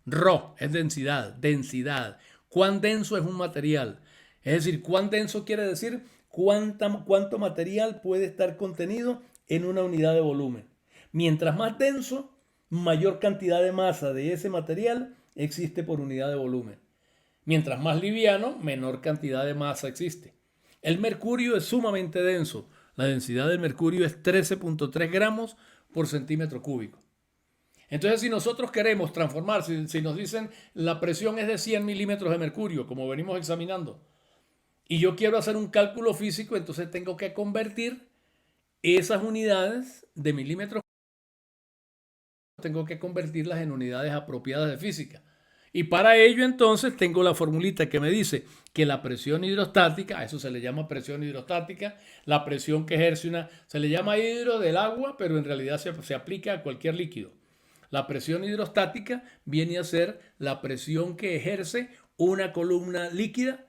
ρ es densidad, densidad. ¿Cuán denso es un material? Es decir, ¿cuán denso quiere decir cuánto material puede estar contenido en una unidad de volumen? Mientras más denso, mayor cantidad de masa de ese material existe por unidad de volumen. Mientras más liviano, menor cantidad de masa existe. El mercurio es sumamente denso. La densidad del mercurio es 13.3 gramos por centímetro cúbico. Entonces, si nosotros queremos transformar, si nos dicen la presión es de 100 milímetros de mercurio, como venimos examinando, y yo quiero hacer un cálculo físico, entonces tengo que convertir esas unidades de milímetros, tengo que convertirlas en unidades apropiadas de física. Y para ello entonces tengo la formulita que me dice que la presión hidrostática, a eso se le llama presión hidrostática, la presión que ejerce se le llama hidro del agua, pero en realidad se aplica a cualquier líquido. La presión hidrostática viene a ser la presión que ejerce una columna líquida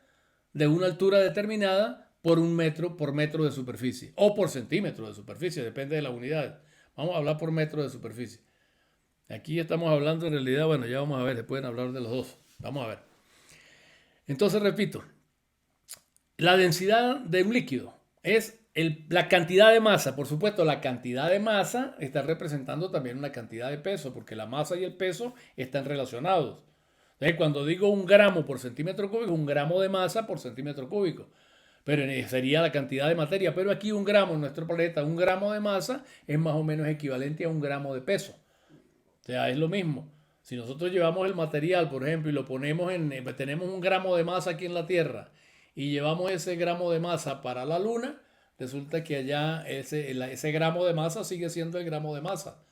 de una altura determinada por metro de superficie o por centímetro de superficie, depende de la unidad. Vamos a hablar por metro de superficie. Aquí estamos hablando en realidad, bueno, ya vamos a ver, se pueden hablar de los dos. Vamos a ver. Entonces, repito, la densidad de un líquido es la cantidad de masa. Por supuesto, la cantidad de masa está representando también una cantidad de peso, porque la masa y el peso están relacionados. Entonces, cuando digo 1 gramo por centímetro cúbico, 1 gramo de masa por centímetro cúbico. Pero sería la cantidad de materia. Pero aquí 1 gramo en nuestro planeta, 1 gramo de masa es más o menos equivalente a 1 gramo de peso. O sea, es lo mismo. Si nosotros llevamos el material, por ejemplo, y lo ponemos tenemos 1 gramo de masa aquí en la Tierra y llevamos ese gramo de masa para la Luna, resulta que allá ese gramo de masa sigue siendo el gramo de masa.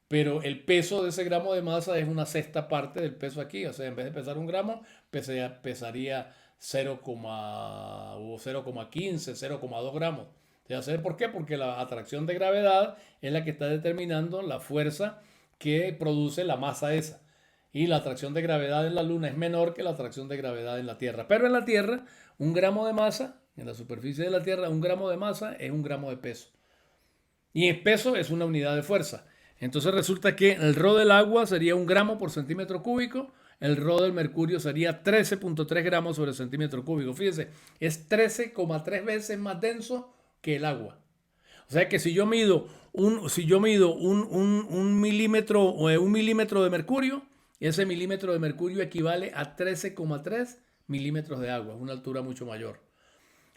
Pero el peso de ese gramo de masa es una sexta parte del peso aquí. O sea, en vez de pesar 1 gramo, pesaría 0,15, 0,2 gramos. ¿Sabes por qué? Porque la atracción de gravedad es la que está determinando la fuerza que produce la masa esa. Y la atracción de gravedad en la Luna es menor que la atracción de gravedad en la Tierra. Pero en la Tierra, 1 gramo de masa, en la superficie de la Tierra, 1 gramo de masa es 1 gramo de peso. Y el peso es una unidad de fuerza. Entonces resulta que el Rho del agua sería 1 gramo por centímetro cúbico. El Rho del mercurio sería 13.3 gramos sobre centímetro cúbico. Fíjense, es 13,3 veces más denso que el agua. O sea que si yo mido un milímetro o 1 milímetro de mercurio, ese milímetro de mercurio equivale a 13,3 milímetros de agua, una altura mucho mayor.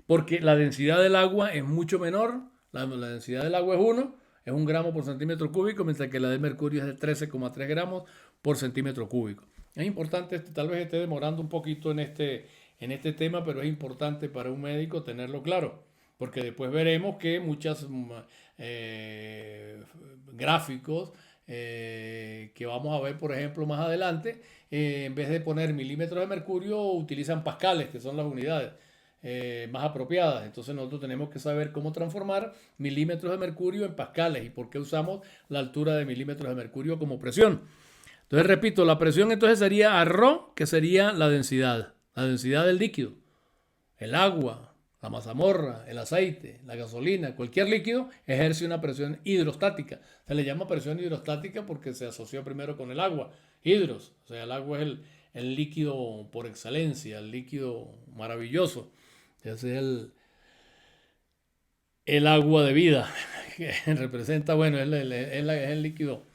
Porque la densidad del agua es mucho menor, la densidad del agua es 1 gramo por centímetro cúbico, mientras que la del mercurio es de 13,3 gramos por centímetro cúbico. Es importante, tal vez esté demorando un poquito en este tema, pero es importante para un médico tenerlo claro. Porque después veremos que muchos gráficos que vamos a ver, por ejemplo, más adelante, en vez de poner milímetros de mercurio, utilizan pascales, que son las unidades más apropiadas. Entonces nosotros tenemos que saber cómo transformar milímetros de mercurio en pascales y por qué usamos la altura de milímetros de mercurio como presión. Entonces, repito, la presión entonces sería a Rho, que sería la densidad del líquido. El agua, la mazamorra, el aceite, la gasolina, cualquier líquido ejerce una presión hidrostática. Se le llama presión hidrostática porque se asoció primero con el agua. Hidros, o sea, el agua es el líquido por excelencia, el líquido maravilloso. Ese es el agua de vida, que representa, bueno, es el líquido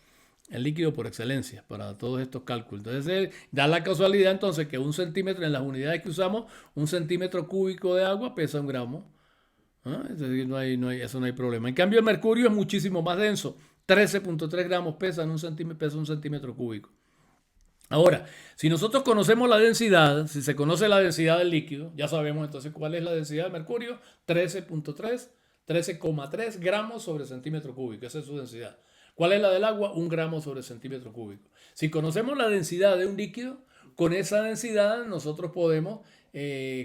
por excelencia para todos estos cálculos. Entonces, da la casualidad entonces que 1 centímetro, en las unidades que usamos, 1 centímetro cúbico de agua pesa 1 gramo. ¿Ah? Entonces, eso no hay problema. En cambio, el mercurio es muchísimo más denso. 13.3 gramos pesa un centímetro cúbico. Ahora, si nosotros conocemos la densidad, si se conoce la densidad del líquido, ya sabemos entonces cuál es la densidad del mercurio, 13,3 gramos sobre centímetro cúbico. Esa es su densidad. ¿Cuál es la del agua? 1 gramo sobre centímetro cúbico. Si conocemos la densidad de un líquido, con esa densidad nosotros podemos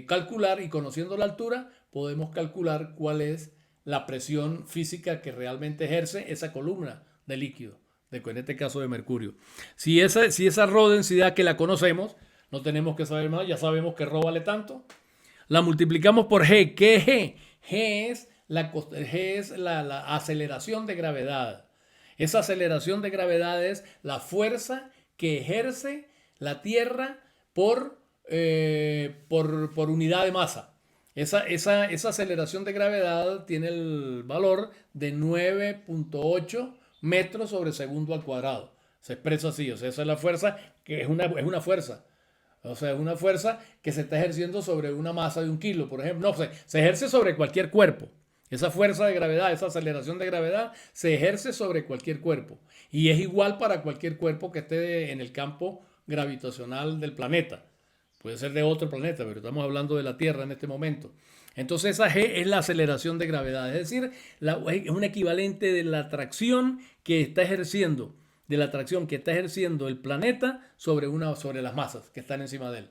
calcular, y conociendo la altura, podemos calcular cuál es la presión física que realmente ejerce esa columna de líquido, en este caso de mercurio. Si esa Rho densidad que la conocemos, no tenemos que saber más, ya sabemos que Rho vale tanto, la multiplicamos por G. ¿Qué es G? G es la aceleración de gravedad. Esa aceleración de gravedad es la fuerza que ejerce la Tierra por unidad de masa. Esa aceleración de gravedad tiene el valor de 9.8 metros sobre segundo al cuadrado. Se expresa así, o sea, esa es la fuerza, que es una fuerza. O sea, es una fuerza que se está ejerciendo sobre una masa de 1 kilo, por ejemplo. No, se ejerce sobre cualquier cuerpo. Esa fuerza de gravedad, esa aceleración de gravedad se ejerce sobre cualquier cuerpo. Y es igual para cualquier cuerpo que esté en el campo gravitacional del planeta. Puede ser de otro planeta, pero estamos hablando de la Tierra en este momento. Entonces esa G es la aceleración de gravedad. Es decir, es un equivalente de la atracción que está ejerciendo, el planeta sobre las masas que están encima de él.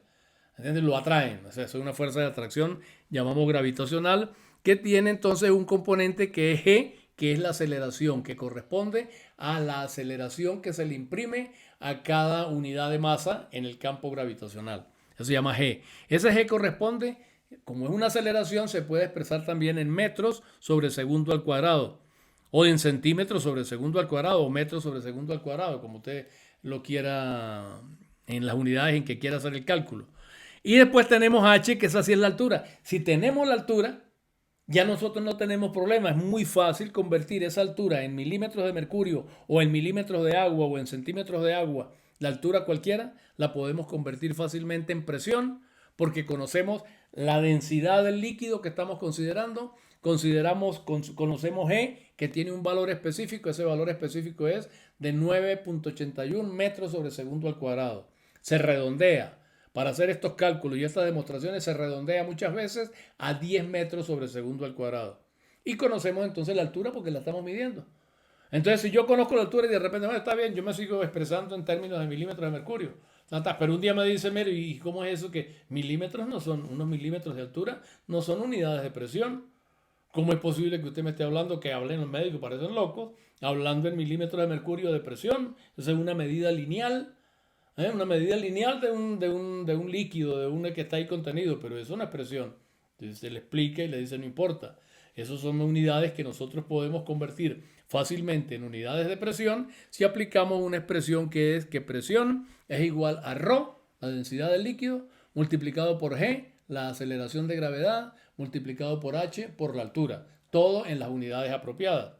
¿Entiendes? Lo atraen. O sea, es una fuerza de atracción, llamamos gravitacional, que tiene entonces un componente que es G, que es la aceleración, que corresponde a la aceleración que se le imprime a cada unidad de masa en el campo gravitacional. Eso se llama G. Ese G corresponde Como es una aceleración, se puede expresar también en metros sobre segundo al cuadrado, o en centímetros sobre segundo al cuadrado, o metros sobre segundo al cuadrado, como usted lo quiera, en las unidades en que quiera hacer el cálculo. Y después tenemos h, que esa sí es la altura. Si tenemos la altura, ya nosotros no tenemos problema. Es muy fácil convertir esa altura en milímetros de mercurio, o en milímetros de agua, o en centímetros de agua. La altura cualquiera la podemos convertir fácilmente en presión, porque conocemos la densidad del líquido que estamos considerando. Conocemos E, que tiene un valor específico. Ese valor específico es de 9.81 metros sobre segundo al cuadrado. Se redondea. Para hacer estos cálculos y estas demostraciones se redondea muchas veces a 10 metros sobre segundo al cuadrado. Y conocemos entonces la altura porque la estamos midiendo. Entonces, si yo conozco la altura y de repente, bueno, está bien, yo me sigo expresando en términos de milímetros de mercurio. Pero un día me dice, mire, ¿y cómo es eso que milímetros no son, unos milímetros de altura, no son unidades de presión? ¿Cómo es posible que usted me esté hablando, que hablen los médicos, parecen locos, hablando en milímetros de mercurio de presión? Esa es una medida lineal. Una medida lineal de un líquido, de uno que está ahí contenido, pero es una expresión. Entonces se le explica y le dice, no importa. Esas son unidades que nosotros podemos convertir fácilmente en unidades de presión si aplicamos una expresión que es que presión es igual a ρ, la densidad del líquido, multiplicado por g, la aceleración de gravedad, multiplicado por h, por la altura. Todo en las unidades apropiadas.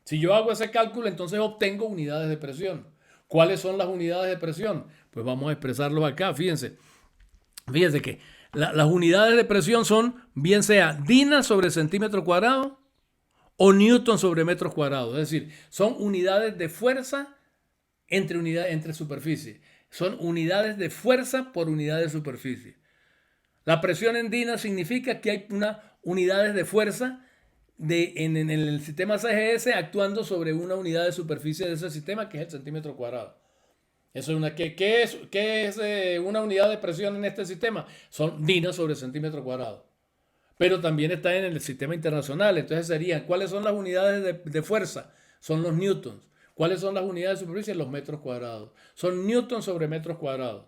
Si yo hago ese cálculo, entonces obtengo unidades de presión. ¿Cuáles son las unidades de presión? Pues vamos a expresarlos acá. Fíjense que las unidades de presión son bien sea Dina sobre centímetro cuadrado o Newton sobre metros cuadrados. Es decir, son unidades de fuerza entre superficie. Son unidades de fuerza por unidad de superficie. La presión en Dina significa que hay unidades de fuerza en el sistema CGS actuando sobre una unidad de superficie de ese sistema, que es el centímetro cuadrado. Eso es ¿qué es una unidad de presión en este sistema? Son dinas sobre centímetro cuadrado. Pero también está en el sistema internacional. Entonces serían, ¿cuáles son las unidades de fuerza? Son los newtons. ¿Cuáles son las unidades de superficie? Los metros cuadrados. Son newtons sobre metros cuadrados.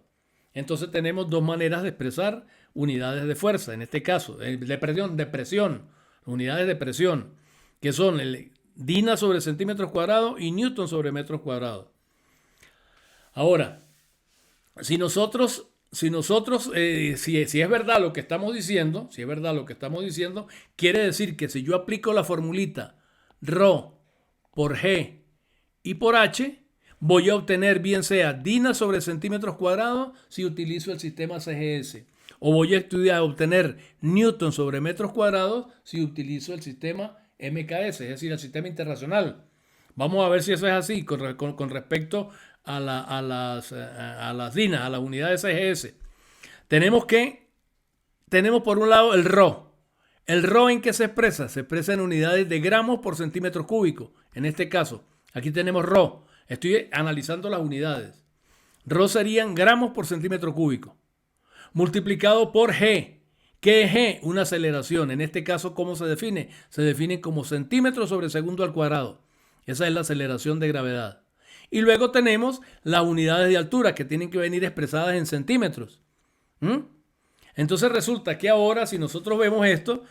Entonces tenemos dos maneras de expresar unidades de fuerza. En este caso, de presión. Unidades de presión, que son el Dina sobre centímetros cuadrados y Newton sobre metros cuadrados. Ahora, si es verdad lo que estamos diciendo, quiere decir que si yo aplico la formulita ρ por g y por h, voy a obtener bien sea Dina sobre centímetros cuadrados si utilizo el sistema CGS, o voy a obtener Newton sobre metros cuadrados si utilizo el sistema MKS, es decir, el sistema internacional. Vamos a ver si eso es así con respecto a las DINAS, a las unidades CGS. Tenemos por un lado el ρ. ¿El ρ en qué se expresa? Se expresa en unidades de gramos por centímetros cúbicos. En este caso, aquí tenemos ρ. Estoy analizando las unidades. ρ serían gramos por centímetro cúbico. Multiplicado por g. ¿Qué es g? Una aceleración. En este caso, ¿cómo se define? Se define como centímetros sobre segundo al cuadrado. Esa es la aceleración de gravedad. Y luego tenemos las unidades de altura que tienen que venir expresadas en centímetros. Entonces resulta que ahora, si nosotros vemos esto,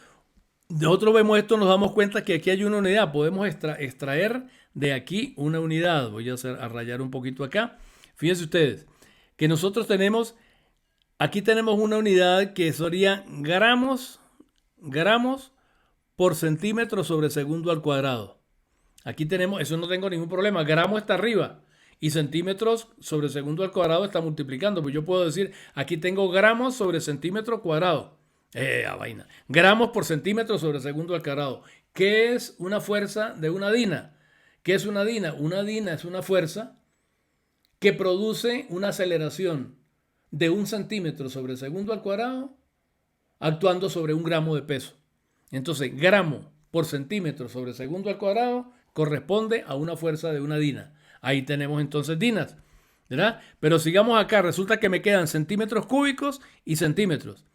nos damos cuenta que aquí hay una unidad. Podemos extraer de aquí una unidad. Voy a rayar un poquito acá. Fíjense ustedes que nosotros aquí tenemos una unidad que sería gramos por centímetro sobre segundo al cuadrado. Aquí tenemos, eso no tengo ningún problema. Gramo está arriba y centímetros sobre segundo al cuadrado está multiplicando. Pues yo puedo decir, aquí tengo gramos sobre centímetro cuadrado. Vaina. Gramos por centímetro sobre segundo al cuadrado. ¿Qué es una fuerza de una dina? ¿Qué es una dina? Una dina es una fuerza que produce una aceleración de 1 centímetro sobre segundo al cuadrado actuando sobre 1 gramo de peso. Entonces, gramo por centímetro sobre segundo al cuadrado corresponde a una fuerza de una dina. Ahí tenemos entonces dinas, ¿verdad? Pero sigamos acá, resulta que me quedan centímetros cúbicos y centímetros.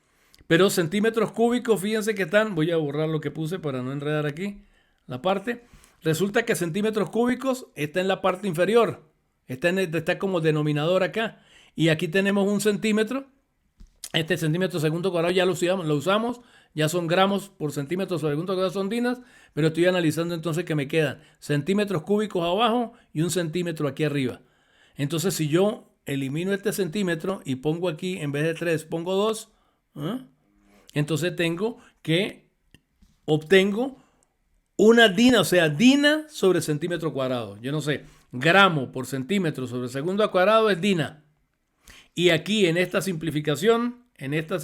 Pero centímetros cúbicos, fíjense que voy a borrar lo que puse para no enredar aquí la parte. Resulta que centímetros cúbicos está en la parte inferior, está como denominador acá. Y aquí tenemos 1 centímetro Este centímetro segundo cuadrado ya lo usamos, ya son gramos por centímetro sobre segundo cuadrado, son dinas, pero estoy analizando entonces que me quedan centímetros cúbicos abajo y un centímetro aquí arriba. Entonces, si yo elimino este centímetro y pongo aquí, en vez de 3, pongo 2, ¿eh? Entonces obtengo una dina, o sea, dina sobre centímetro cuadrado. Yo no sé, gramo por centímetro sobre segundo al cuadrado es dina. Y aquí en esta simplificación, este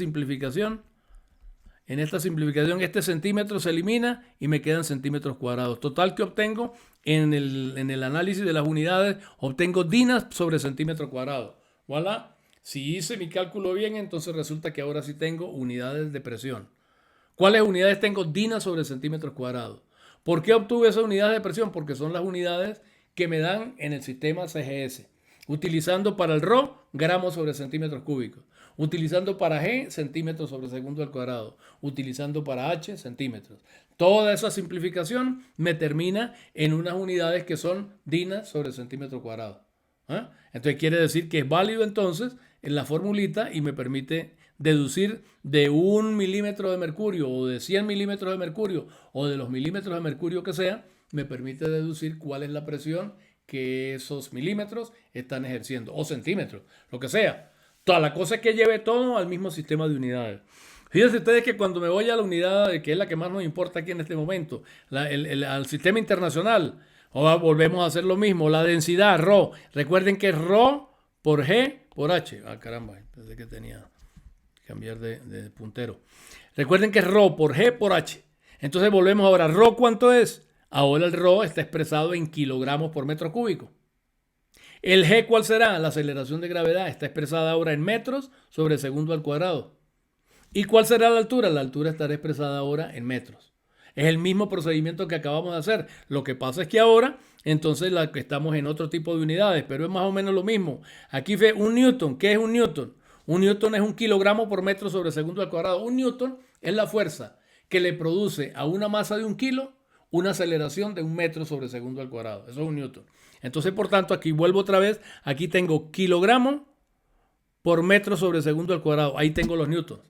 centímetro se elimina y me quedan centímetros cuadrados. Total que obtengo en el análisis de las unidades, obtengo dinas sobre centímetro cuadrado. Voilà. Si hice mi cálculo bien, entonces resulta que ahora sí tengo unidades de presión. ¿Cuáles unidades tengo? Dinas sobre centímetros cuadrados. ¿Por qué obtuve esas unidades de presión? Porque son las unidades que me dan en el sistema CGS. Utilizando para el ρ, gramos sobre centímetros cúbicos. Utilizando para G, centímetros sobre segundo al cuadrado. Utilizando para H, centímetros. Toda esa simplificación me termina en unas unidades que son dinas sobre centímetro cuadrado. ¿Eh? Entonces quiere decir que es válido entonces en la formulita y me permite deducir de 1 milímetro de mercurio o de 100 milímetros de mercurio o de los milímetros de mercurio que sea, me permite deducir cuál es la presión que esos milímetros están ejerciendo, o centímetros, lo que sea. Toda la cosa es que lleve todo al mismo sistema de unidades. Fíjense ustedes que cuando me voy a la unidad, que es la que más nos importa aquí en este momento, al sistema internacional, volvemos a hacer lo mismo, la densidad, ρ. Recuerden que es ρ por G por H. Ah, caramba, pensé que tenía que cambiar de puntero. Recuerden que es ρ por G por H. Entonces volvemos ahora, ¿ρ cuánto es? Ahora el ρ está expresado en kilogramos por metro cúbico. ¿El G cuál será? La aceleración de gravedad está expresada ahora en metros sobre segundo al cuadrado. ¿Y cuál será la altura? La altura estará expresada ahora en metros. Es el mismo procedimiento que acabamos de hacer. Lo que pasa es que ahora, entonces, estamos en otro tipo de unidades, pero es más o menos lo mismo. Aquí ve un newton. ¿Qué es un newton? Un newton es un kilogramo por metro sobre segundo al cuadrado. Un newton es la fuerza que le produce a una masa de 1 kilo una aceleración de 1 metro sobre segundo al cuadrado. Eso es un newton. Entonces, por tanto, aquí vuelvo otra vez. Aquí tengo kilogramo por metro sobre segundo al cuadrado. Ahí tengo los newtons.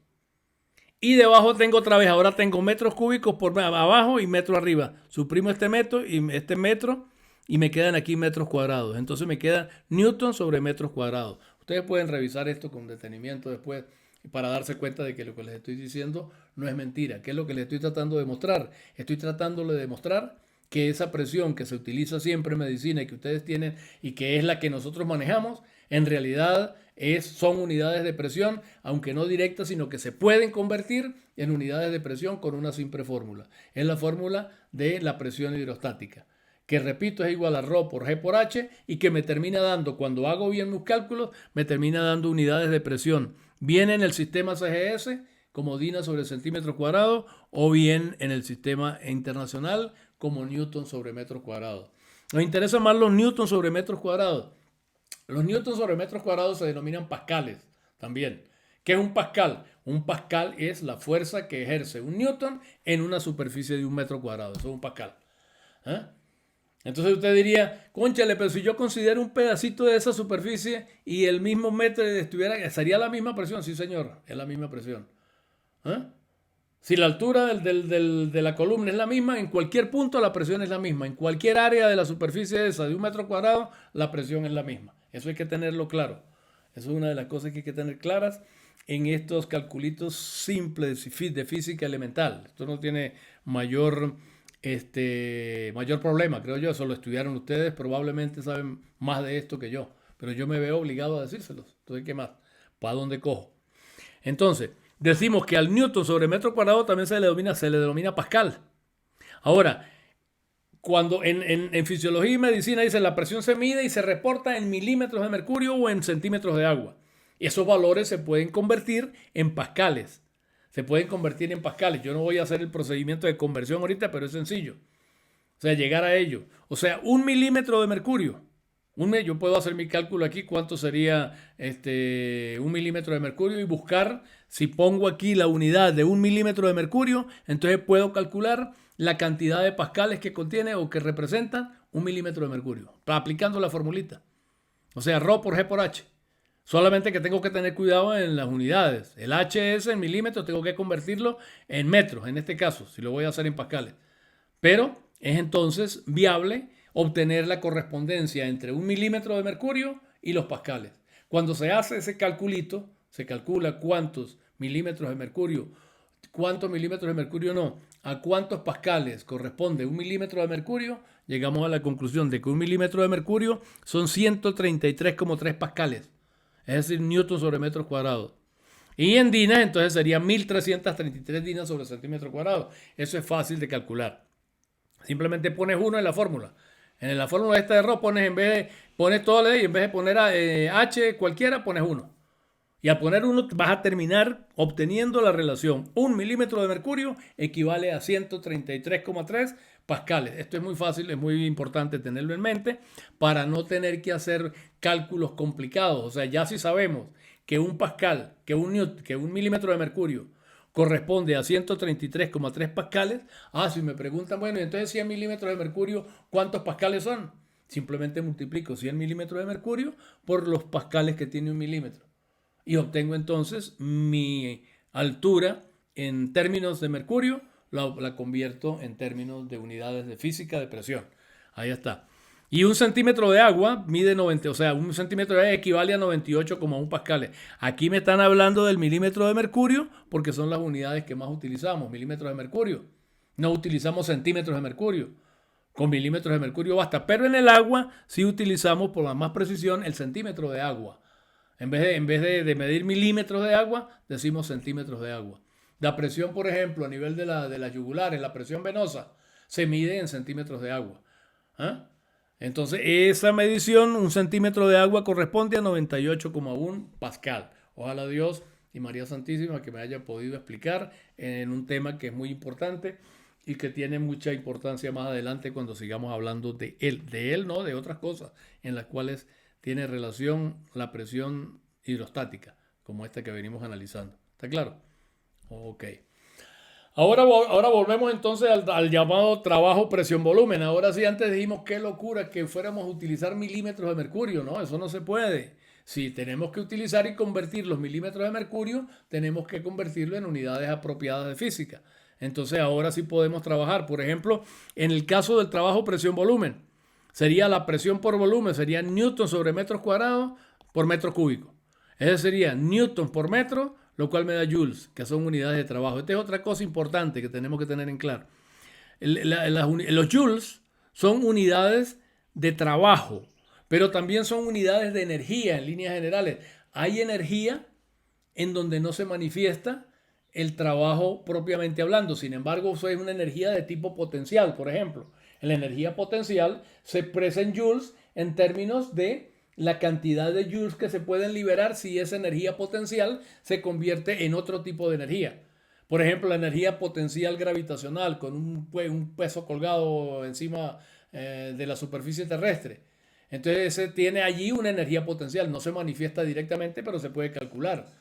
Y debajo tengo otra vez, ahora tengo metros cúbicos por abajo y metro arriba. Suprimo este metro y me quedan aquí metros cuadrados. Entonces me queda newton sobre metros cuadrados. Ustedes pueden revisar esto con detenimiento después para darse cuenta de que lo que les estoy diciendo no es mentira. ¿Qué es lo que les estoy tratando de demostrar? Estoy tratando de demostrar que esa presión que se utiliza siempre en medicina y que ustedes tienen y que es la que nosotros manejamos, en realidad son unidades de presión, aunque no directas, sino que se pueden convertir en unidades de presión con una simple fórmula. Es la fórmula de la presión hidrostática, que repito es igual a ρ por G por H y que me termina dando, cuando hago bien mis cálculos, me termina dando unidades de presión, bien en el sistema CGS como dina sobre centímetro cuadrado o bien en el sistema internacional como newton sobre metro cuadrado. Nos interesan más los newtons sobre metros cuadrados. Los newtons sobre metros cuadrados se denominan pascales también. ¿Qué es un pascal? Un pascal es la fuerza que ejerce un newton en una superficie de 1 metro cuadrado. Eso es un pascal. ¿Eh? Entonces usted diría, cónchale, pero si yo considero un pedacito de esa superficie y el mismo metro ¿sería la misma presión? Sí, señor, es la misma presión. ¿Eh? Si la altura de la columna es la misma, en cualquier punto la presión es la misma. En cualquier área de la superficie esa de 1 metro cuadrado, la presión es la misma. Eso hay que tenerlo claro. Eso es una de las cosas que hay que tener claras en estos calculitos simples de física elemental. Esto no tiene mayor problema, creo yo. Eso lo estudiaron ustedes, probablemente saben más de esto que yo. Pero yo me veo obligado a decírselos. Entonces, ¿qué más? ¿Para dónde cojo? Entonces, decimos que al newton sobre metro cuadrado también se le denomina pascal. Ahora, cuando en fisiología y medicina dice la presión se mide y se reporta en milímetros de mercurio o en centímetros de agua. Y esos valores se pueden convertir en pascales. Se pueden convertir en pascales. Yo no voy a hacer el procedimiento de conversión ahorita, pero es sencillo. O sea, llegar a ello. O sea, 1 milímetro de mercurio. Yo puedo hacer mi cálculo aquí, cuánto sería 1 milímetro de mercurio y buscar, si pongo aquí la unidad de 1 milímetro de mercurio, entonces puedo calcular la cantidad de pascales que contiene o que representa 1 milímetro de mercurio, aplicando la formulita. O sea, ρ por G por H. Solamente que tengo que tener cuidado en las unidades. El HS en milímetros tengo que convertirlo en metros, en este caso, si lo voy a hacer en pascales. Pero es entonces viable obtener la correspondencia entre 1 milímetro de mercurio y los pascales. Cuando se hace ese calculito, se calcula cuántos milímetros de mercurio no, a cuántos pascales corresponde 1 milímetro de mercurio, llegamos a la conclusión de que 1 milímetro de mercurio son 133,3 pascales, es decir, newton sobre metros cuadrados. Y en dinas, entonces sería 1333 dinas sobre centímetro cuadrado. Eso es fácil de calcular. Simplemente pones uno en la fórmula. En la fórmula esta de Rho pones todo la y en vez de poner H cualquiera, pones uno. Y al poner uno vas a terminar obteniendo la relación. 1 milímetro de mercurio equivale a 133,3 pascales. Esto es muy fácil, es muy importante tenerlo en mente para no tener que hacer cálculos complicados. O sea, ya si sabemos que un pascal, que un milímetro de mercurio corresponde a 133,3 pascales. Si me preguntan, bueno, entonces 100 milímetros de mercurio, ¿cuántos pascales son? Simplemente multiplico 100 milímetros de mercurio por los pascales que tiene 1 milímetro. Y obtengo entonces mi altura en términos de mercurio, la convierto en términos de unidades de física de presión. Ahí está. Y un centímetro de agua mide 90, o sea, un centímetro de agua equivale a 98,1 pascales. Aquí me están hablando del milímetro de mercurio porque son las unidades que más utilizamos, milímetros de mercurio. No utilizamos centímetros de mercurio. Con milímetros de mercurio basta. Pero en el agua sí utilizamos por la más precisión el centímetro de agua. En vez de medir milímetros de agua, decimos centímetros de agua. La presión, por ejemplo, a nivel de las yugulares, la presión venosa, se mide en centímetros de agua. ¿Ah? Entonces, esa medición, un centímetro de agua, corresponde a 98,1 pascal. Ojalá Dios y María Santísima que me haya podido explicar en un tema que es muy importante y que tiene mucha importancia más adelante cuando sigamos hablando de él. De él, no, de otras cosas en las cuales tiene relación la presión hidrostática, como esta que venimos analizando. ¿Está claro? Ok. Ahora volvemos entonces al llamado trabajo presión-volumen. Ahora sí, antes dijimos qué locura que fuéramos a utilizar milímetros de mercurio, ¿no? Eso no se puede. Si tenemos que utilizar y convertir los milímetros de mercurio, tenemos que convertirlo en unidades apropiadas de física. Entonces ahora sí podemos trabajar. Por ejemplo, en el caso del trabajo presión-volumen, sería la presión por volumen, sería newton sobre metros cuadrados por metro cúbico. Ese sería newton por metro, lo cual me da joules, que son unidades de trabajo. Esta es otra cosa importante que tenemos que tener en claro. Los joules son unidades de trabajo, pero también son unidades de energía en líneas generales. Hay energía en donde no se manifiesta el trabajo propiamente hablando. Sin embargo, eso es una energía de tipo potencial, por ejemplo. La energía potencial se expresa en joules en términos de la cantidad de joules que se pueden liberar si esa energía potencial se convierte en otro tipo de energía. Por ejemplo, la energía potencial gravitacional con un peso colgado encima de la superficie terrestre. Entonces ese tiene allí una energía potencial, no se manifiesta directamente, pero se puede calcular.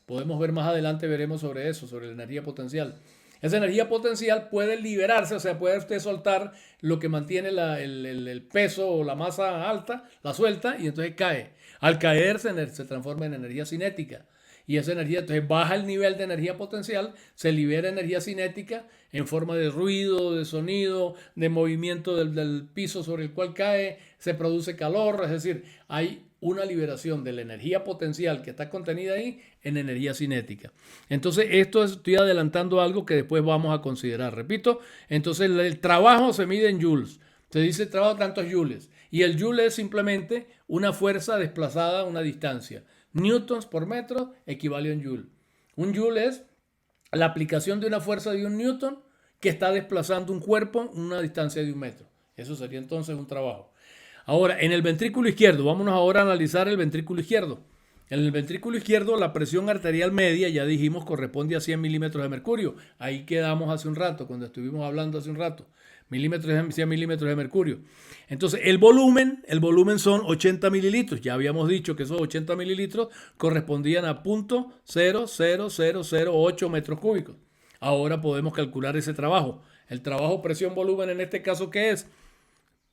Podemos ver más adelante, veremos sobre eso, sobre la energía potencial. Esa energía potencial puede liberarse, o sea, puede usted soltar lo que mantiene el peso o la masa alta, la suelta y entonces cae. Al caer se transforma en energía cinética. Y esa energía, entonces baja el nivel de energía potencial, se libera energía cinética en forma de ruido, de sonido, de movimiento del piso sobre el cual cae, se produce calor, es decir, hay una liberación de la energía potencial que está contenida ahí en energía cinética. Entonces, estoy adelantando algo que después vamos a considerar. Repito, entonces el trabajo se mide en joules. Se dice trabajo tantos joules. Y el joule es simplemente una fuerza desplazada a una distancia. Newtons por metro equivale a un joule. Un joule es la aplicación de una fuerza de un newton que está desplazando un cuerpo a una distancia de 1 metro. Eso sería entonces un trabajo. Ahora, en el ventrículo izquierdo, vámonos ahora a analizar el ventrículo izquierdo. En el ventrículo izquierdo, la presión arterial media, ya dijimos, corresponde a 100 milímetros de mercurio. Ahí quedamos hace un rato, cuando estuvimos hablando hace un rato. 100 milímetros de mercurio. Entonces, el volumen son 80 mililitros. Ya habíamos dicho que esos 80 mililitros correspondían a 0.00008 metros cúbicos. Ahora podemos calcular ese trabajo. El trabajo presión-volumen en este caso, ¿qué es?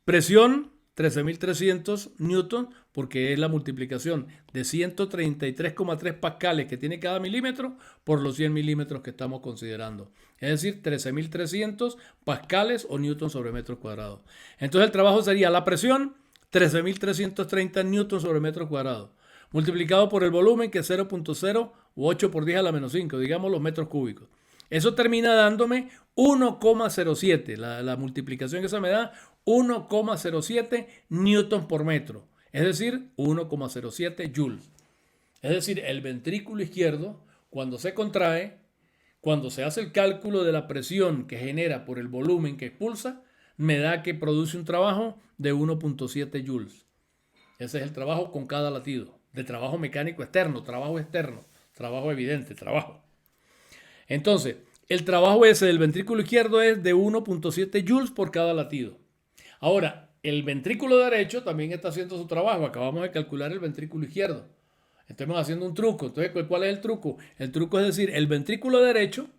Presión 13.300 newton, porque es la multiplicación de 133,3 pascales que tiene cada milímetro por los 100 milímetros que estamos considerando. Es decir, 13.300 pascales o newton sobre metro cuadrado. Entonces el trabajo sería la presión, 13.330 newton sobre metro cuadrado, multiplicado por el volumen, que es 0.0 u 8 por 10 a la menos 5, digamos los metros cúbicos. Eso termina dándome 1,07. La multiplicación que se me da 1,07 newton por metro. Es decir, 1,07 joules. Es decir, el ventrículo izquierdo, cuando se contrae, cuando se hace el cálculo de la presión que genera por el volumen que expulsa, me da que produce un trabajo de 1,7 joules. Ese es el trabajo con cada latido. De trabajo mecánico externo, trabajo evidente, trabajo. Entonces, el trabajo ese del ventrículo izquierdo es de 1,7 joules por cada latido. Ahora, el ventrículo derecho también está haciendo su trabajo. Acabamos de calcular el ventrículo izquierdo. Estamos haciendo un truco. Entonces, ¿cuál es el truco? El truco es decir, el ventrículo derecho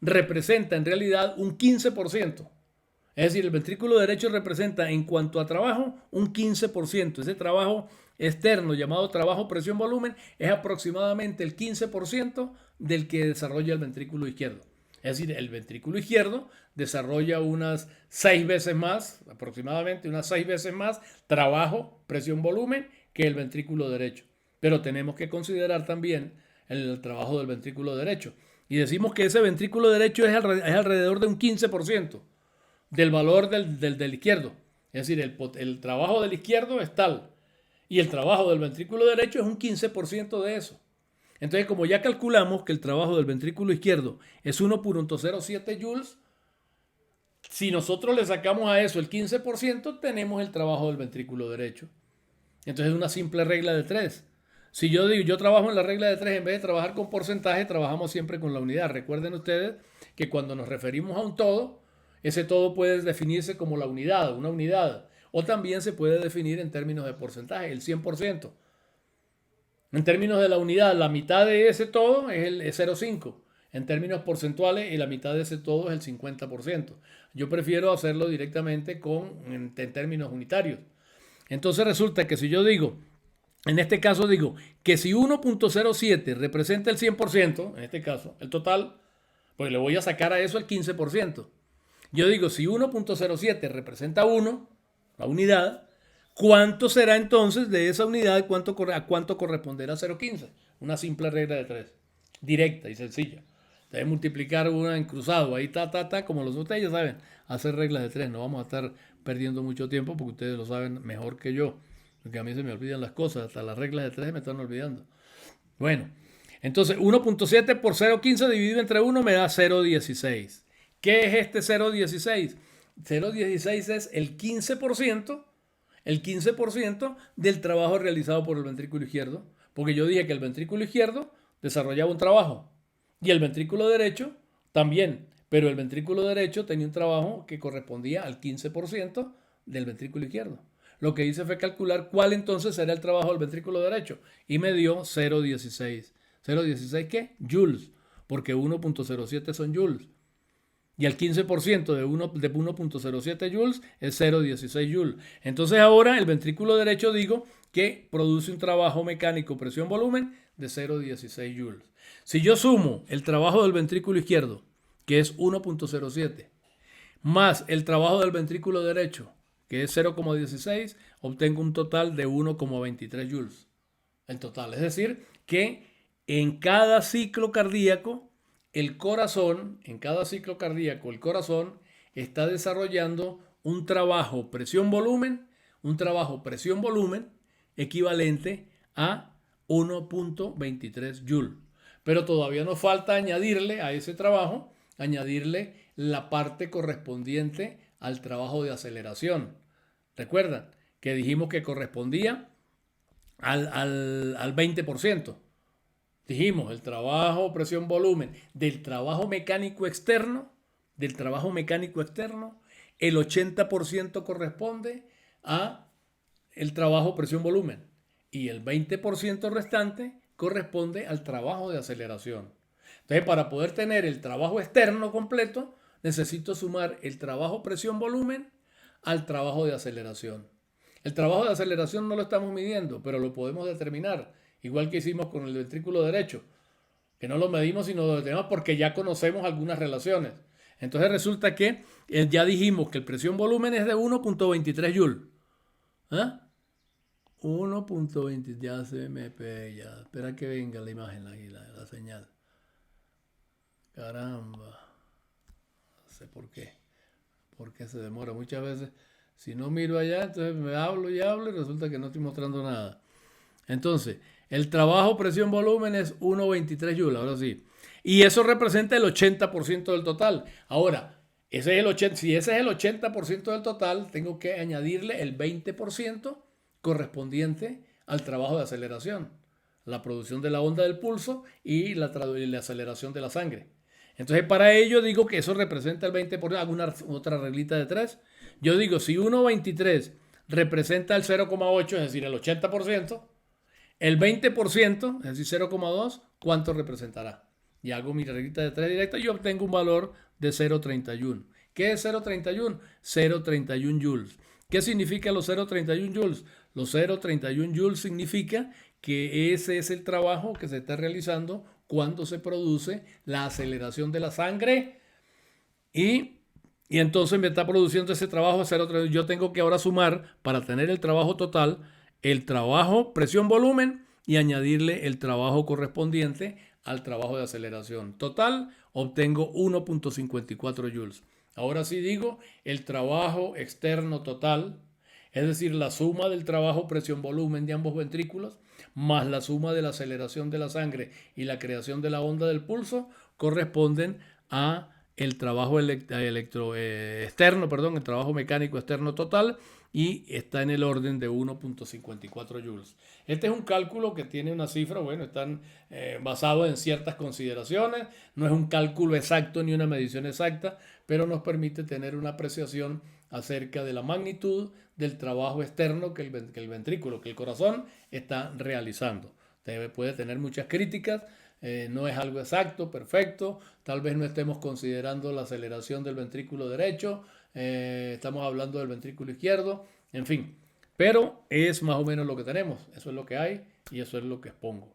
representa en realidad un 15%. Es decir, el ventrículo derecho representa en cuanto a trabajo un 15%. Ese trabajo externo llamado trabajo presión-volumen es aproximadamente el 15% del que desarrolla el ventrículo izquierdo. Es decir, el ventrículo izquierdo desarrolla unas 6 veces más, aproximadamente unas 6 veces más trabajo presión-volumen que el ventrículo derecho. Pero tenemos que considerar también el trabajo del ventrículo derecho. Y decimos que ese ventrículo derecho es alrededor de un 15% del valor del izquierdo. Es decir, el trabajo del izquierdo es tal y el trabajo del ventrículo derecho es un 15% de eso. Entonces, como ya calculamos que el trabajo del ventrículo izquierdo es 1,07 joules, si nosotros le sacamos a eso el 15%, tenemos el trabajo del ventrículo derecho. Entonces es una simple regla de 3. Si yo digo, yo trabajo en la regla de 3, en vez de trabajar con porcentaje, trabajamos siempre con la unidad. Recuerden ustedes que cuando nos referimos a un todo, ese todo puede definirse como la unidad, una unidad. O también se puede definir en términos de porcentaje, el 100%. En términos de la unidad, la mitad de ese todo es el 0,5. En términos porcentuales, la mitad de ese todo es el 50%. Yo prefiero hacerlo directamente en términos unitarios. Entonces resulta que si yo digo, en este caso digo, que si 1,07 representa el 100%, en este caso, el total, pues le voy a sacar a eso el 15%. Yo digo, si 1,07 representa 1, la unidad, ¿cuánto será entonces de esa unidad? ¿A cuánto corresponderá 0,15? Una simple regla de 3, directa y sencilla. Debe multiplicar una en cruzado, ahí como los ustedes ya saben, hacer reglas de 3. No vamos a estar perdiendo mucho tiempo porque ustedes lo saben mejor que yo. Porque a mí se me olvidan las cosas, hasta las reglas de 3 me están olvidando. Bueno, entonces 1,7 por 0,15 dividido entre 1 me da 0,16. ¿Qué es este 0,16? 0,16 es el 15% del trabajo realizado por el ventrículo izquierdo, porque yo dije que el ventrículo izquierdo desarrollaba un trabajo y el ventrículo derecho también, pero el ventrículo derecho tenía un trabajo que correspondía al 15% del ventrículo izquierdo. Lo que hice fue calcular cuál entonces será el trabajo del ventrículo derecho y me dio 0,16. ¿0,16 qué? Joules, porque 1,07 son joules. Y el 15% de 1,07 joules es 0,16 joules. Entonces ahora el ventrículo derecho digo que produce un trabajo mecánico presión-volumen de 0,16 joules. Si yo sumo el trabajo del ventrículo izquierdo, que es 1,07, más el trabajo del ventrículo derecho, que es 0,16, obtengo un total de 1,23 joules. El total. Es decir, que en cada ciclo cardíaco, el corazón está desarrollando un trabajo presión-volumen equivalente a 1,23 joules. Pero todavía nos falta añadirle a ese trabajo, la parte correspondiente al trabajo de aceleración. Recuerdan que dijimos que correspondía al 20%. Dijimos el trabajo presión-volumen del trabajo mecánico externo, el 80% corresponde a el trabajo presión-volumen y el 20% restante corresponde al trabajo de aceleración. Entonces, para poder tener el trabajo externo completo, necesito sumar el trabajo presión-volumen al trabajo de aceleración. El trabajo de aceleración no lo estamos midiendo, pero lo podemos determinar, igual que hicimos con el ventrículo derecho, que no lo medimos sino lo determinamos porque ya conocemos algunas relaciones. Entonces resulta que ya dijimos que el presión-volumen es de 1.23 Joule. ¿Ah? 1.20, ya se me pega. Espera que venga la imagen, la señal. Caramba. No sé por qué. ¿Por qué se demora? Muchas veces, si no miro allá, entonces me hablo y hablo y resulta que no estoy mostrando nada. Entonces, el trabajo presión-volumen es 1.23 Joule, ahora sí. Y eso representa el 80% del total. Ahora, ese es el 80, si ese es el 80% del total, tengo que añadirle el 20% correspondiente al trabajo de aceleración, la producción de la onda del pulso y la aceleración de la sangre. Entonces, para ello digo que eso representa el 20%. Hago otra reglita de 3. Yo digo, si 1.23 representa el 0.8, es decir, el 80%, el 20%, es decir, 0.2, ¿cuánto representará? Y hago mi reglita de 3 directa y obtengo un valor de 0.31. ¿Qué es 0.31? 0.31 joules. ¿Qué significa los 0.31 joules? Los 0.31 joules significa que ese es el trabajo que se está realizando cuando se produce la aceleración de la sangre y entonces me está produciendo ese trabajo 0.31. Yo tengo que ahora sumar para tener el trabajo total el trabajo presión-volumen y añadirle el trabajo correspondiente al trabajo de aceleración. Total, obtengo 1.54 joules. Ahora sí digo el trabajo externo total, es decir, la suma del trabajo presión-volumen de ambos ventrículos, más la suma de la aceleración de la sangre y la creación de la onda del pulso, corresponden a el trabajo externo, el trabajo mecánico externo total, y está en el orden de 1.54 joules. Este es un cálculo que tiene una cifra, bueno, están basados en ciertas consideraciones, no es un cálculo exacto ni una medición exacta, pero nos permite tener una apreciación acerca de la magnitud del trabajo externo que el ventrículo, que el corazón está realizando. Puede tener muchas críticas, no es algo exacto, perfecto, tal vez no estemos considerando la aceleración del ventrículo derecho, estamos hablando del ventrículo izquierdo, en fin, pero es más o menos lo que tenemos, eso es lo que hay y eso es lo que expongo.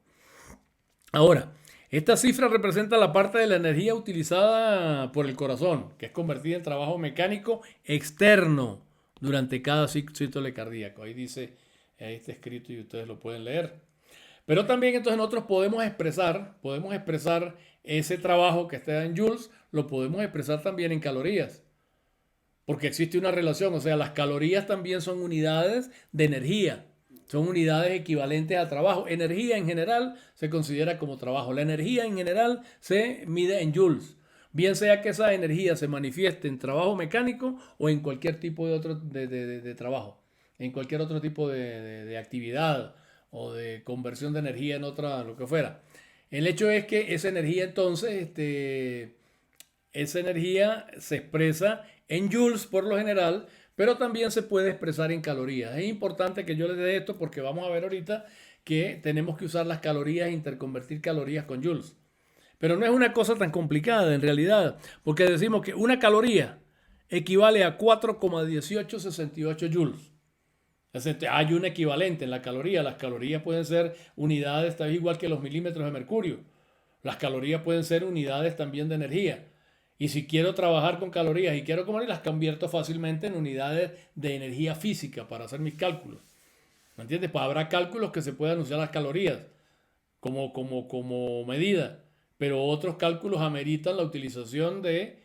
Ahora, esta cifra representa la parte de la energía utilizada por el corazón, que es convertida en trabajo mecánico externo durante cada ciclo cardíaco. Ahí dice, ahí está escrito y ustedes lo pueden leer. Pero también entonces nosotros podemos expresar ese trabajo que está en joules, lo podemos expresar también en calorías. Porque existe una relación, o sea, las calorías también son unidades de energía, son unidades equivalentes a trabajo. Energía en general se considera como trabajo. La energía en general se mide en joules, bien sea que esa energía se manifieste en trabajo mecánico o en cualquier tipo de otro de trabajo, en cualquier otro tipo de actividad o de conversión de energía en otra, lo que fuera. El hecho es que esa energía entonces, esa energía se expresa en joules por lo general, pero también se puede expresar en calorías. Es importante que yo les dé esto porque vamos a ver ahorita que tenemos que usar las calorías e interconvertir calorías con joules. Pero no es una cosa tan complicada en realidad, porque decimos que una caloría equivale a 4,1868 joules. Hay un equivalente en la caloría. Las calorías pueden ser unidades, tal igual que los milímetros de mercurio. Las calorías pueden ser unidades también de energía. Y si quiero trabajar con calorías y quiero comer, las convierto fácilmente en unidades de energía física para hacer mis cálculos. ¿Me entiendes? Pues habrá cálculos que se puedan usar las calorías como medida, pero otros cálculos ameritan la utilización de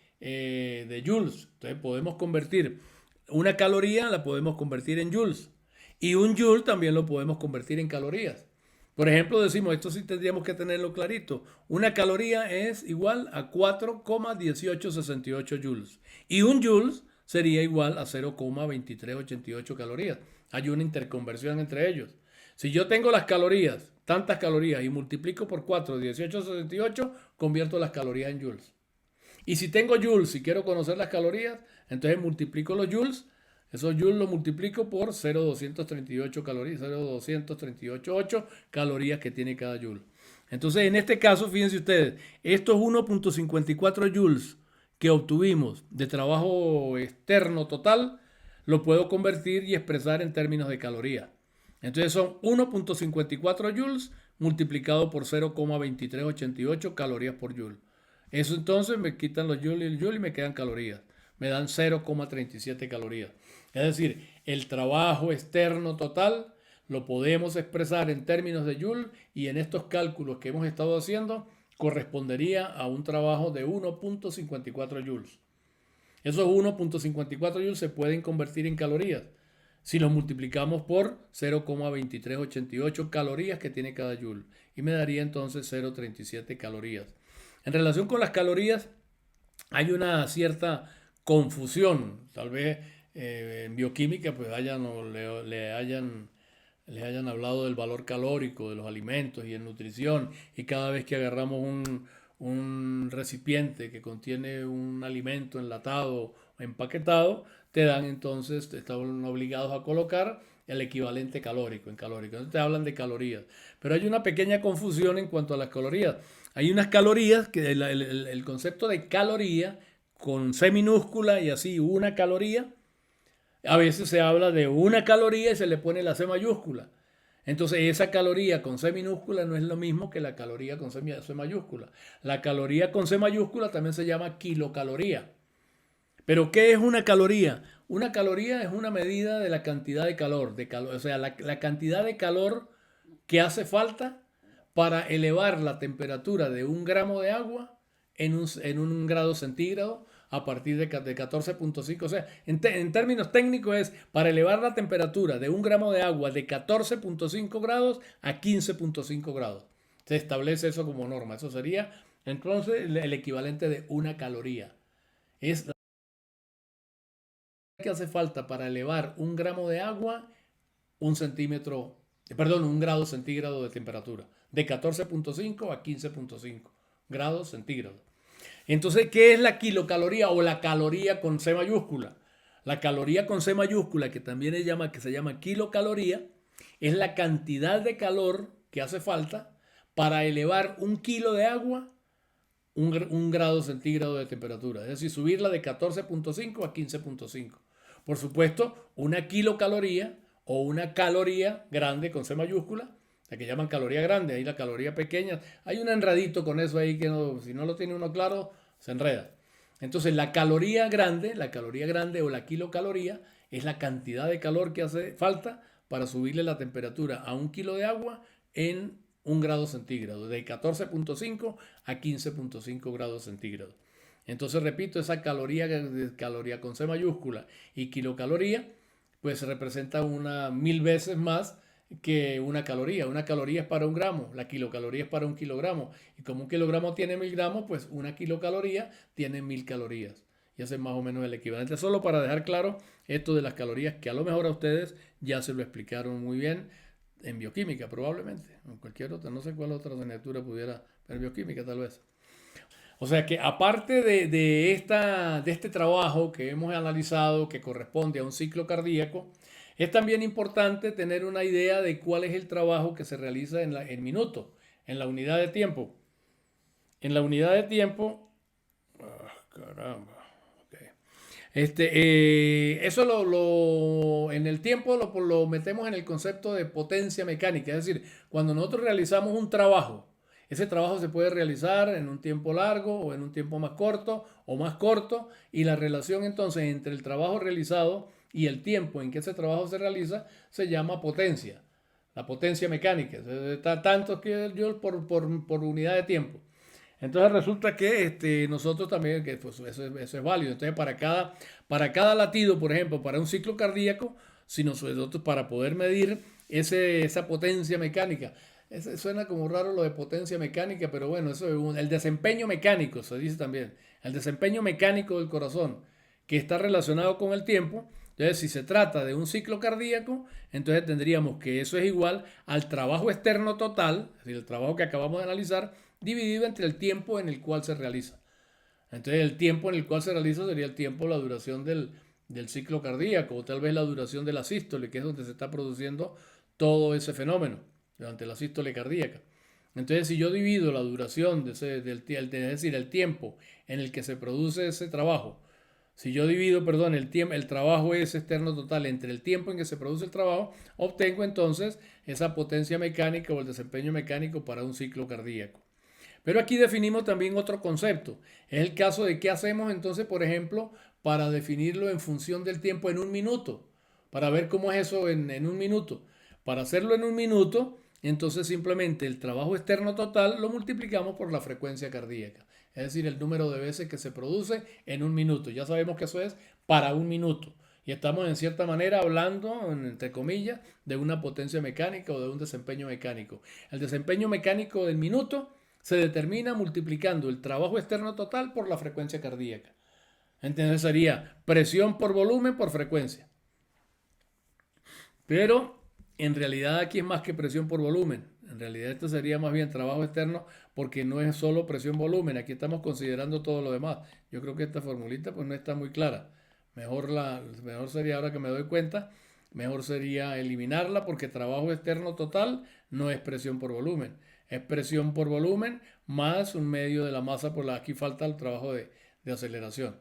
joules. Entonces podemos convertir una caloría, la podemos convertir en joules. Y un joule también lo podemos convertir en calorías. Por ejemplo, decimos, esto sí tendríamos que tenerlo clarito. Una caloría es igual a 4,1868 joules. Y un joule sería igual a 0,2388 calorías. Hay una interconversión entre ellos. Si yo tengo las calorías, tantas calorías, y multiplico por 4, 1868, convierto las calorías en joules. Y si tengo joules y quiero conocer las calorías, entonces multiplico los joules. Esos joules los multiplico por 0,238 calorías, 0,238,8 calorías que tiene cada joule. Entonces, en este caso, fíjense ustedes, estos 1.54 joules que obtuvimos de trabajo externo total lo puedo convertir y expresar en términos de calorías. Entonces son 1.54 joules multiplicado por 0,2388 calorías por joule. Eso entonces me quitan los joules y el joule y me quedan calorías. Me dan 0,37 calorías. Es decir, el trabajo externo total lo podemos expresar en términos de joule y en estos cálculos que hemos estado haciendo correspondería a un trabajo de 1.54 joules. Esos 1.54 joules se pueden convertir en calorías si los multiplicamos por 0,2388 calorías que tiene cada joule y me daría entonces 0,37 calorías. En relación con las calorías hay una cierta confusión, tal vez en bioquímica pues les hayan hablado del valor calórico de los alimentos y en nutrición y cada vez que agarramos un recipiente que contiene un alimento enlatado o empaquetado, te dan entonces, están obligados a colocar el equivalente calórico en calórico. Entonces te hablan de calorías. Pero hay una pequeña confusión en cuanto a las calorías. Hay unas calorías, que el concepto de caloría con C minúscula y así una caloría, a veces se habla de una caloría y se le pone la C mayúscula. Entonces esa caloría con C minúscula no es lo mismo que la caloría con C mayúscula. La caloría con C mayúscula también se llama kilocaloría. Pero ¿qué es una caloría? Una caloría es una medida de la cantidad de calor, o sea, la cantidad de calor que hace falta para elevar la temperatura de 1 gramo de agua en un grado centígrado a partir de 14,5. O sea, en términos técnicos es para elevar la temperatura de 1 gramo de agua de 14,5 grados a 15,5 grados. Se establece eso como norma. Eso sería entonces el equivalente de una caloría. Es la que hace falta para elevar 1 gramo de agua 1 grado centígrado de temperatura, de 14,5 a 15,5 grados centígrados. Entonces, ¿qué es la kilocaloría o la caloría con C mayúscula? La caloría con C mayúscula, que también se llama kilocaloría, es la cantidad de calor que hace falta para elevar 1 kilo de agua 1 grado centígrado de temperatura. Es decir, subirla de 14,5 a 15,5. Por supuesto, una kilocaloría o una caloría grande con C mayúscula, la que llaman caloría grande, ahí la caloría pequeña. Hay un enredito con eso ahí que si no lo tiene uno claro, se enreda. Entonces la caloría grande o la kilocaloría es la cantidad de calor que hace falta para subirle la temperatura a 1 kilo de agua en 1 grado centígrado, de 14,5 a 15,5 grados centígrados. Entonces repito, esa caloría con C mayúscula y kilocaloría, pues representa 1000 veces más que una caloría. Una caloría es para 1 gramo, la kilocaloría es para 1 kilogramo. Y como 1 kilogramo tiene 1000 gramos, pues una kilocaloría tiene 1000 calorías. Y ese es más o menos el equivalente. Solo para dejar claro esto de las calorías, que a lo mejor a ustedes ya se lo explicaron muy bien en bioquímica, probablemente. En cualquier otra, no sé cuál otra asignatura pudiera, pero bioquímica tal vez. O sea que aparte de este trabajo que hemos analizado que corresponde a un ciclo cardíaco, es también importante tener una idea de cuál es el trabajo que se realiza en minutos, en la unidad de tiempo. En la unidad de tiempo, caramba, okay. Eso en el tiempo lo metemos en el concepto de potencia mecánica, es decir, cuando nosotros realizamos un trabajo, ese trabajo se puede realizar en un tiempo largo o en un tiempo más corto o más corto, y la relación entonces entre el trabajo realizado y el tiempo en que ese trabajo se realiza se llama potencia, la potencia mecánica, tantos kilojoules por unidad de tiempo. Entonces resulta que nosotros también, que pues, eso es válido. Entonces para cada latido, por ejemplo, para un ciclo cardíaco, si nosotros para poder medir esa potencia mecánica, suena como raro lo de potencia mecánica, pero bueno, eso es el desempeño mecánico, se dice también, el desempeño mecánico del corazón, que está relacionado con el tiempo. Entonces, si se trata de un ciclo cardíaco, entonces tendríamos que eso es igual al trabajo externo total, es decir, el trabajo que acabamos de analizar, dividido entre el tiempo en el cual se realiza. Entonces, el tiempo en el cual se realiza sería el tiempo, la duración del ciclo cardíaco, o tal vez la duración de la sístole, que es donde se está produciendo todo ese fenómeno, durante la sístole cardíaca. Entonces, si yo divido la duración es decir, el tiempo en el que se produce ese trabajo, Si yo divido, perdón, el trabajo es externo total entre el tiempo en que se produce el trabajo, obtengo entonces esa potencia mecánica o el desempeño mecánico para un ciclo cardíaco. Pero aquí definimos también otro concepto. Es el caso de qué hacemos entonces, por ejemplo, para definirlo en función del tiempo en un minuto, para ver cómo es eso en un minuto. Para hacerlo en un minuto, entonces simplemente el trabajo externo total lo multiplicamos por la frecuencia cardíaca, es decir, el número de veces que se produce en un minuto. Ya sabemos que eso es para un minuto. Y estamos en cierta manera hablando, entre comillas, de una potencia mecánica o de un desempeño mecánico. El desempeño mecánico del minuto se determina multiplicando el trabajo externo total por la frecuencia cardíaca. Entonces sería presión por volumen por frecuencia. Pero en realidad aquí es más que presión por volumen. En realidad esto sería más bien trabajo externo porque no es solo presión-volumen. Aquí estamos considerando todo lo demás. Yo creo que esta formulita pues no está muy clara. Mejor sería, ahora que me doy cuenta, mejor sería eliminarla porque trabajo externo total no es presión por volumen. Es presión por volumen más un medio de la masa por la que aquí falta el trabajo de aceleración.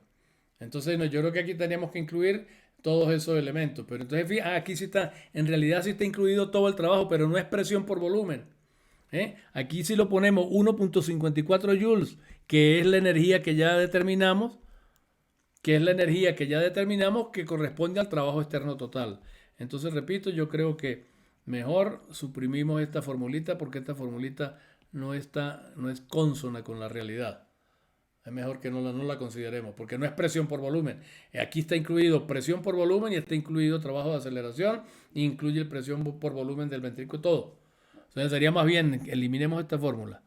Entonces, no, yo creo que aquí teníamos que incluir todos esos elementos. Pero entonces, aquí sí está, en realidad sí está incluido todo el trabajo, pero no es presión por volumen. Aquí sí lo ponemos 1.54 joules, que es la energía que ya determinamos, que corresponde al trabajo externo total. Entonces, repito, yo creo que mejor suprimimos esta formulita porque esta formulita no es consona con la realidad. Es mejor que no la consideremos, porque no es presión por volumen. Aquí está incluido presión por volumen y está incluido trabajo de aceleración, e incluye el presión por volumen del ventrículo, todo. Entonces sería más bien, eliminemos esta fórmula.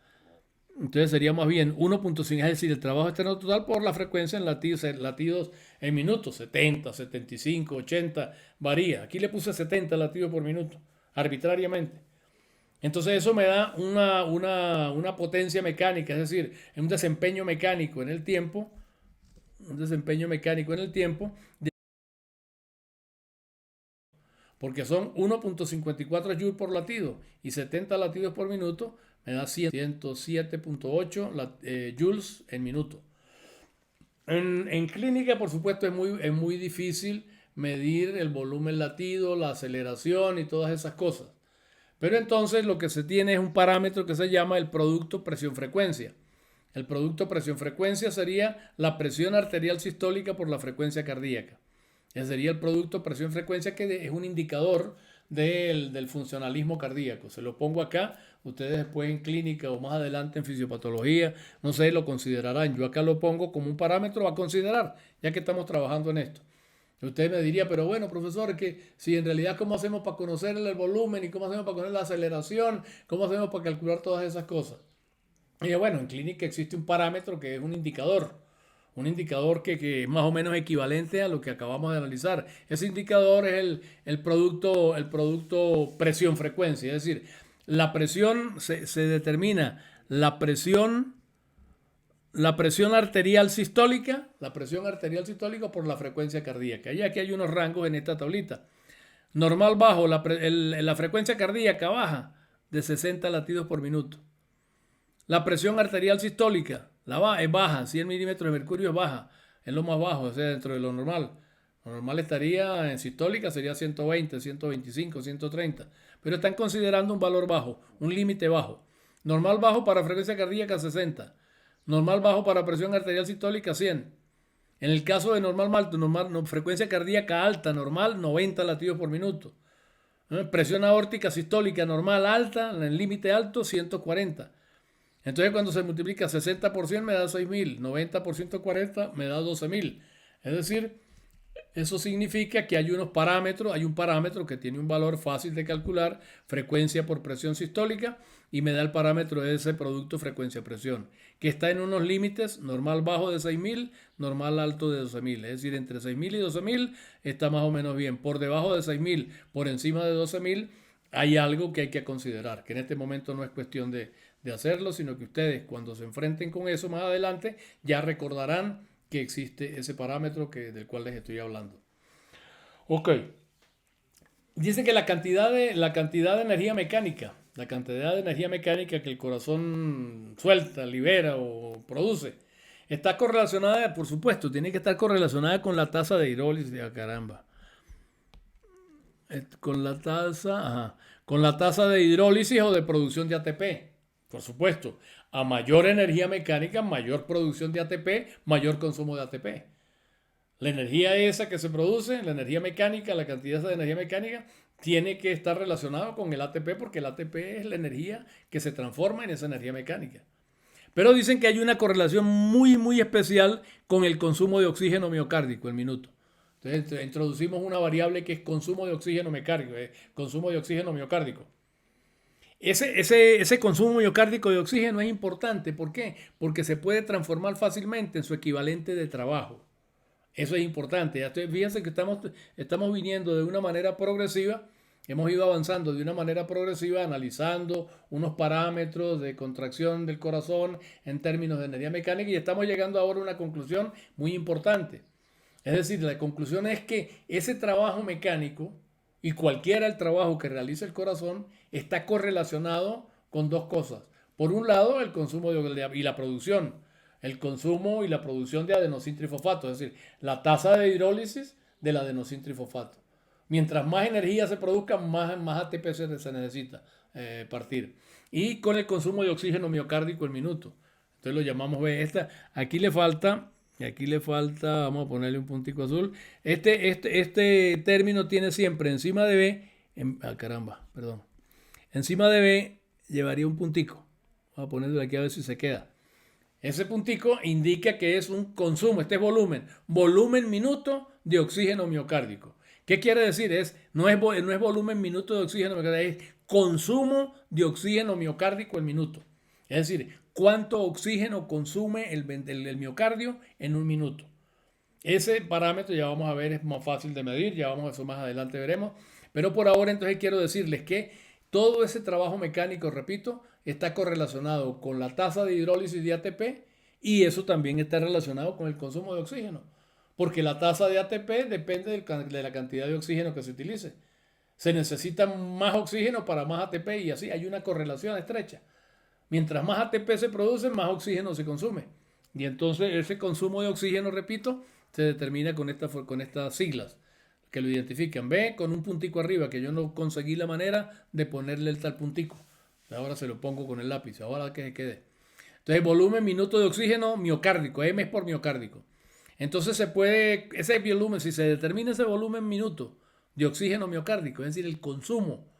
Entonces sería más bien 1.5, es decir, el trabajo externo total por la frecuencia en latidos en minutos, 70, 75, 80, varía. Aquí le puse 70 latidos por minuto, arbitrariamente. Entonces eso me da una potencia mecánica, es decir, un desempeño mecánico en el tiempo, porque son 1.54 joules por latido y 70 latidos por minuto, me da 107.8 joules en minuto. En clínica, por supuesto, es muy difícil medir el volumen latido, la aceleración y todas esas cosas. Pero entonces lo que se tiene es un parámetro que se llama el producto presión-frecuencia. El producto presión-frecuencia sería la presión arterial sistólica por la frecuencia cardíaca. Ese sería el producto presión-frecuencia, que es un indicador del funcionalismo cardíaco. Se lo pongo acá, ustedes después en clínica o más adelante en fisiopatología, no sé, lo considerarán. Yo acá lo pongo como un parámetro a considerar, ya que estamos trabajando en esto. Usted me diría, pero bueno, profesor, que si en realidad cómo hacemos para conocer el volumen y cómo hacemos para conocer la aceleración, cómo hacemos para calcular todas esas cosas. Y bueno, en clínica existe un parámetro que es un indicador que es más o menos equivalente a lo que acabamos de analizar. Ese indicador es el producto presión-frecuencia, es decir, la presión se determina la presión arterial sistólica, por la frecuencia cardíaca. Y aquí hay unos rangos en esta tablita. Normal bajo, la frecuencia cardíaca baja de 60 latidos por minuto. La presión arterial sistólica es baja, 100 milímetros de mercurio es baja, es lo más bajo, o sea, dentro de lo normal. Lo normal estaría en sistólica, sería 120, 125, 130. Pero están considerando un valor bajo, un límite bajo. Normal bajo para frecuencia cardíaca 60. Normal bajo para presión arterial sistólica 100. En el caso de frecuencia cardíaca alta, normal, 90 latidos por minuto. Presión aórtica sistólica normal alta, en el límite alto, 140. Entonces cuando se multiplica 60 por 100 me da 6.000, 90 por 140 me da 12.000. Es decir, eso significa que hay un parámetro que tiene un valor fácil de calcular, frecuencia por presión sistólica, y me da el parámetro de ese producto frecuencia-presión, que está en unos límites, normal bajo de 6.000, normal alto de 12.000. Es decir, entre 6.000 y 12.000 está más o menos bien. Por debajo de 6.000, por encima de 12.000, hay algo que hay que considerar, que en este momento no es cuestión de hacerlo, sino que ustedes cuando se enfrenten con eso más adelante ya recordarán que existe ese parámetro del cual les estoy hablando. Ok. Dice que la cantidad de energía mecánica, que el corazón suelta, libera o produce, Está correlacionada, por supuesto, tiene que estar correlacionada con la tasa de hidrólisis. Ah, caramba. Con la tasa, ajá, con la tasa de hidrólisis o de producción de ATP. Por supuesto, a mayor energía mecánica, mayor producción de ATP, mayor consumo de ATP. La energía esa que se produce, la energía mecánica, la cantidad de energía mecánica, tiene que estar relacionado con el ATP porque el ATP es la energía que se transforma en esa energía mecánica. Pero dicen que hay una correlación muy, muy especial con el consumo de oxígeno miocárdico el minuto. Entonces introducimos una variable que es consumo de oxígeno mecánico, consumo de oxígeno miocárdico. Ese consumo miocárdico de oxígeno es importante. ¿Por qué? Porque se puede transformar fácilmente en su equivalente de trabajo. Eso es importante. Fíjense que estamos viniendo de una manera progresiva. Hemos ido avanzando de una manera progresiva, analizando unos parámetros de contracción del corazón en términos de energía mecánica y estamos llegando ahora a una conclusión muy importante. Es decir, la conclusión es que ese trabajo mecánico y cualquiera el trabajo que realice el corazón está correlacionado con dos cosas. Por un lado, el consumo y la producción, el consumo y la producción de adenosintrifosfato, es decir, la tasa de hidrólisis del adenosintrifosfato. Mientras más energía se produzca, más ATP se necesita partir. Y con el consumo de oxígeno miocárdico el minuto. Entonces lo llamamos B. Aquí le falta, vamos a ponerle un puntico azul. Este término tiene siempre encima de B, caramba, perdón. Encima de B llevaría un puntico. Vamos a ponerlo aquí a ver si se queda. Ese puntico indica que es un consumo, este es volumen minuto de oxígeno miocárdico. ¿Qué quiere decir? No es volumen minuto de oxígeno miocárdico, es consumo de oxígeno miocárdico el minuto. Es decir, cuánto oxígeno consume el miocardio en un minuto. Ese parámetro ya vamos a ver, es más fácil de medir, ya vamos a eso más adelante veremos. Pero por ahora entonces quiero decirles que todo ese trabajo mecánico, repito, está correlacionado con la tasa de hidrólisis de ATP y eso también está relacionado con el consumo de oxígeno. Porque la tasa de ATP depende de la cantidad de oxígeno que se utilice. Se necesita más oxígeno para más ATP y así hay una correlación estrecha. Mientras más ATP se produce, más oxígeno se consume. Y entonces ese consumo de oxígeno, repito, se determina con estas siglas que lo identifican. Ve con un puntico arriba, que yo no conseguí la manera de ponerle el tal puntico. Ahora se lo pongo con el lápiz, ahora que se quede. Entonces, volumen minuto de oxígeno miocárdico, M es por miocárdico. Entonces ese volumen, si se determina ese volumen minuto de oxígeno miocárdico, es decir, el consumo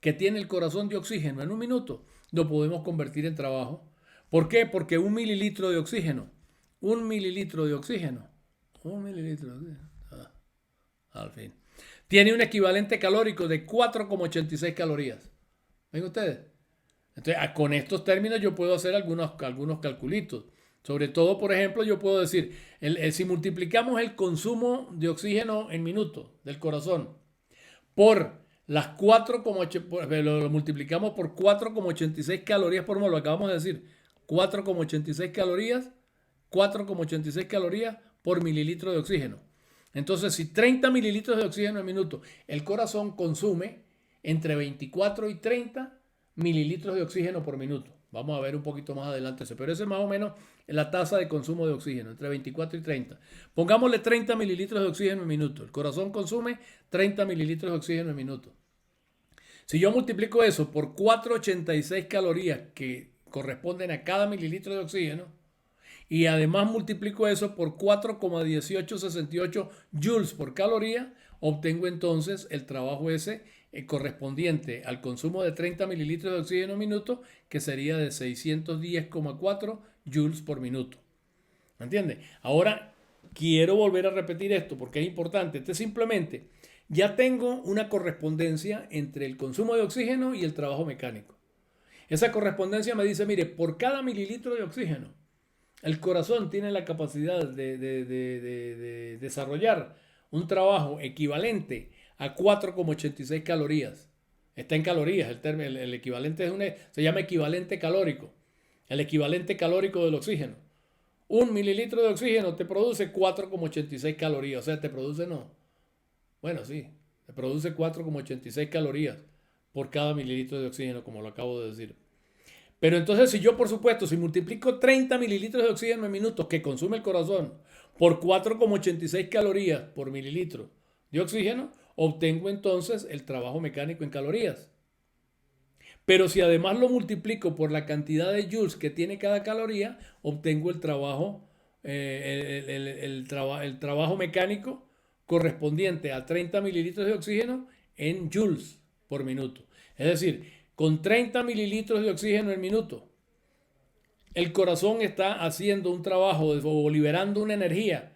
que tiene el corazón de oxígeno en un minuto, lo podemos convertir en trabajo. ¿Por qué? Porque un mililitro de oxígeno, un mililitro de oxígeno, al fin, tiene un equivalente calórico de 4,86 calorías. ¿Ven ustedes? Entonces, con estos términos yo puedo hacer algunos calculitos. Sobre todo, por ejemplo, yo puedo decir, si multiplicamos el consumo de oxígeno en minutos del corazón por las 4,8, lo multiplicamos por 4,86 calorías por mol, lo acabamos de decir, 4,86 calorías, 4,86 calorías por mililitro de oxígeno. Entonces, si 30 mililitros de oxígeno en minuto, el corazón consume entre 24 y 30 mililitros de oxígeno por minuto. Vamos a ver un poquito más adelante eso, pero esa es más o menos la tasa de consumo de oxígeno, entre 24 y 30. Pongámosle 30 mililitros de oxígeno en minuto. El corazón consume 30 mililitros de oxígeno en minuto. Si yo multiplico eso por 486 calorías que corresponden a cada mililitro de oxígeno, y además multiplico eso por 4,1868 joules por caloría, obtengo entonces el trabajo ese correspondiente al consumo de 30 mililitros de oxígeno en minuto, que sería de 610,4 joules por minuto. ¿Me entiende? Ahora quiero volver a repetir esto porque es importante. Simplemente ya tengo una correspondencia entre el consumo de oxígeno y el trabajo mecánico. Esa correspondencia me dice, mire, por cada mililitro de oxígeno, el corazón tiene la capacidad de desarrollar un trabajo equivalente a 4,86 calorías. Está en calorías, el equivalente se llama equivalente calórico. El equivalente calórico del oxígeno. Un mililitro de oxígeno te produce 4,86 calorías. O sea, te produce te produce 4,86 calorías por cada mililitro de oxígeno, como lo acabo de decir. Pero entonces si yo, por supuesto, si multiplico 30 mililitros de oxígeno en minutos que consume el corazón por 4,86 calorías por mililitro de oxígeno, obtengo entonces el trabajo mecánico en calorías. Pero si además lo multiplico por la cantidad de joules que tiene cada caloría, obtengo el trabajo, el trabajo mecánico correspondiente a 30 mililitros de oxígeno en joules por minuto. Es decir, con 30 mililitros de oxígeno en minuto, el corazón está haciendo un trabajo o liberando una energía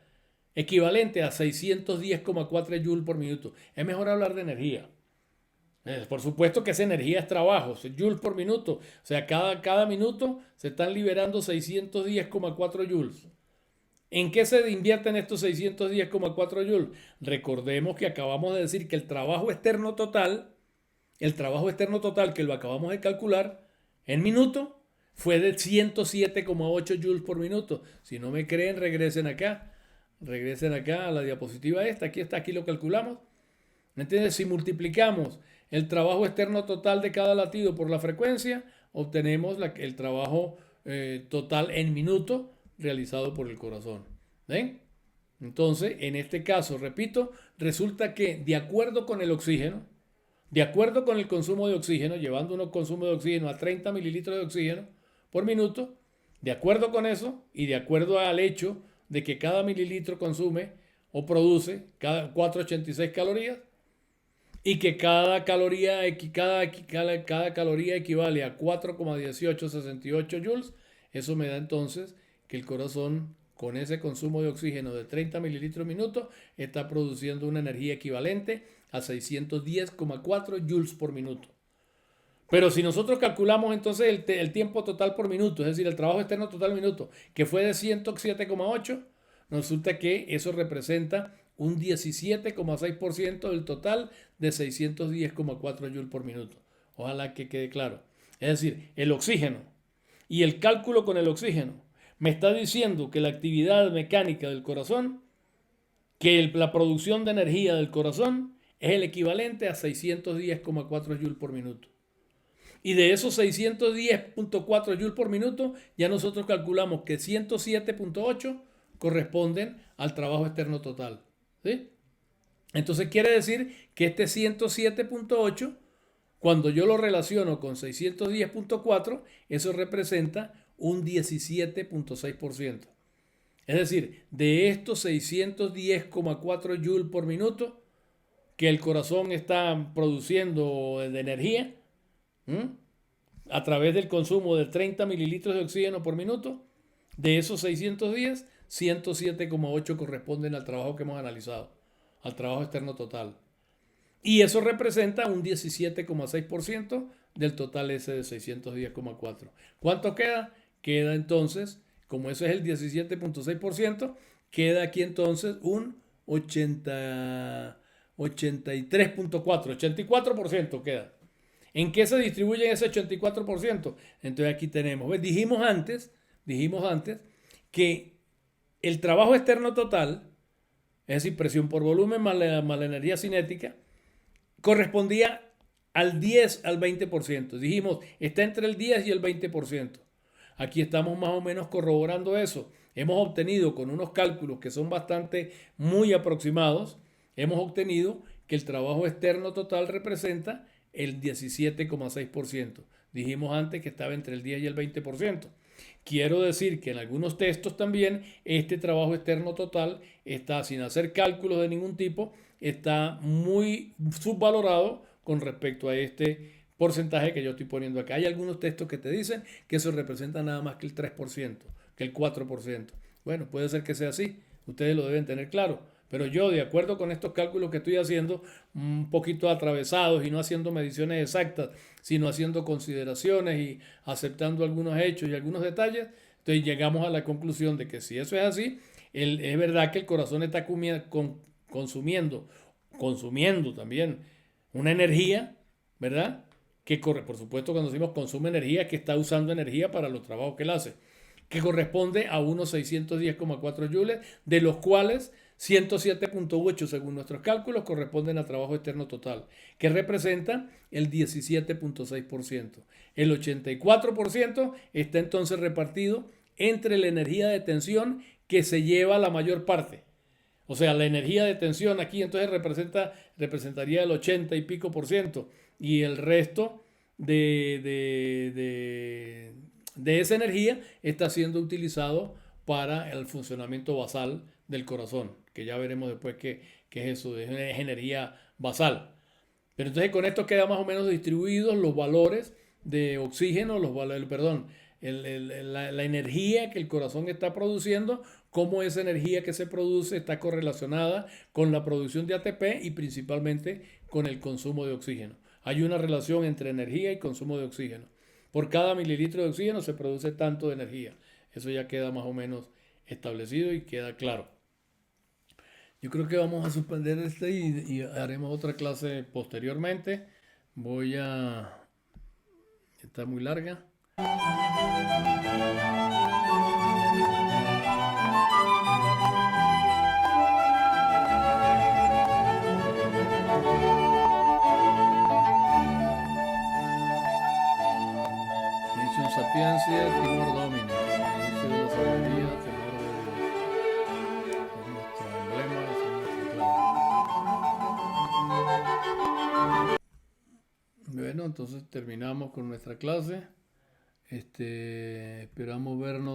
equivalente a 610,4 joules por minuto. Es mejor hablar de energía. Por supuesto que esa energía es trabajo, joules por minuto. O sea, cada minuto se están liberando 610,4 joules. ¿En qué se invierten estos 610,4 joules? Recordemos que acabamos de decir que el trabajo externo total que lo acabamos de calcular en minuto, fue de 107,8 joules por minuto. Si no me creen, regresen acá a la diapositiva esta. Aquí está, aquí lo calculamos. ¿Me entiendes? Si multiplicamos el trabajo externo total de cada latido por la frecuencia, obtenemos el trabajo total en minuto realizado por el corazón. ¿Ven? Entonces, en este caso, repito, resulta que de acuerdo con el oxígeno, de acuerdo con el consumo de oxígeno, llevando un consumo de oxígeno a 30 mililitros de oxígeno por minuto, de acuerdo con eso y de acuerdo al hecho de que cada mililitro consume o produce cada 486 calorías, y que cada caloría equivale a 4,1868 joules, eso me da entonces que el corazón, con ese consumo de oxígeno de 30 mililitros minuto, está produciendo una energía equivalente a 610,4 joules por minuto. Pero si nosotros calculamos entonces el tiempo total por minuto, es decir, el trabajo externo total minuto, que fue de 107,8, resulta que eso representa un 17,6% del total de 610,4 joules por minuto. Ojalá que quede claro. Es decir, el oxígeno y el cálculo con el oxígeno me está diciendo que la actividad mecánica del corazón, que la producción de energía del corazón es el equivalente a 610,4 joules por minuto. Y de esos 610,4 joules por minuto, ya nosotros calculamos que 107,8 corresponden al trabajo externo total. ¿Sí? Entonces quiere decir que este 107,8, cuando yo lo relaciono con 610,4, eso representa un 17,6%. Es decir, de estos 610,4 joules por minuto que el corazón está produciendo de energía, a través del consumo de 30 mililitros de oxígeno por minuto, de esos 610, 107,8 corresponden al trabajo que hemos analizado, al trabajo externo total. Y eso representa un 17,6% del total ese de 610,4. ¿Cuánto queda? Queda entonces, como ese es el 17,6%, queda aquí entonces un 83,4, 84% queda. ¿En qué se distribuye ese 84%? Entonces aquí tenemos, ¿ves? Dijimos antes que el trabajo externo total, es decir, presión por volumen más la energía cinética, correspondía al 10 al 20%. Dijimos, está entre el 10 y el 20%. Aquí estamos más o menos corroborando eso. Hemos obtenido con unos cálculos que son bastante muy aproximados, hemos obtenido que el trabajo externo total representa el 17,6%. Dijimos antes que estaba entre el 10 y el 20%. Quiero decir que en algunos textos también este trabajo externo total está, sin hacer cálculos de ningún tipo, está muy subvalorado con respecto a este porcentaje que yo estoy poniendo acá. Hay algunos textos que te dicen que eso representa nada más que el 3%, que el 4%. Bueno, puede ser que sea así, ustedes lo deben tener claro. Pero yo, de acuerdo con estos cálculos que estoy haciendo, un poquito atravesados y no haciendo mediciones exactas, sino haciendo consideraciones y aceptando algunos hechos y algunos detalles, entonces llegamos a la conclusión de que si eso es así, es verdad que el corazón está consumiendo también una energía, ¿verdad? Que corre, por supuesto, cuando decimos consume energía, que está usando energía para los trabajos que él hace, que corresponde a unos 610,4 joules, de los cuales 107.8 según nuestros cálculos corresponden a trabajo externo total, que representa el 17.6%. El 84% está entonces repartido entre la energía de tensión que se lleva la mayor parte. O sea, la energía de tensión aquí entonces representaría el 80 y pico por ciento y el resto de esa energía está siendo utilizado para el funcionamiento basal del corazón, que ya veremos después qué es eso, es energía basal. Pero entonces con esto queda más o menos distribuidos los valores de oxígeno, los valores, perdón, la energía que el corazón está produciendo, cómo esa energía que se produce está correlacionada con la producción de ATP y principalmente con el consumo de oxígeno. Hay una relación entre energía y consumo de oxígeno. Por cada mililitro de oxígeno se produce tanto de energía. Eso ya queda más o menos establecido y queda claro. Yo creo que vamos a suspender y haremos otra clase posteriormente. Voy a... Está muy larga. Inicio sapiencia, timor domini. Inicio de la sabiduría, temor de Dios. Es nuestro emblema, es nuestra clave. Bueno, entonces terminamos con nuestra clase. Esperamos vernos.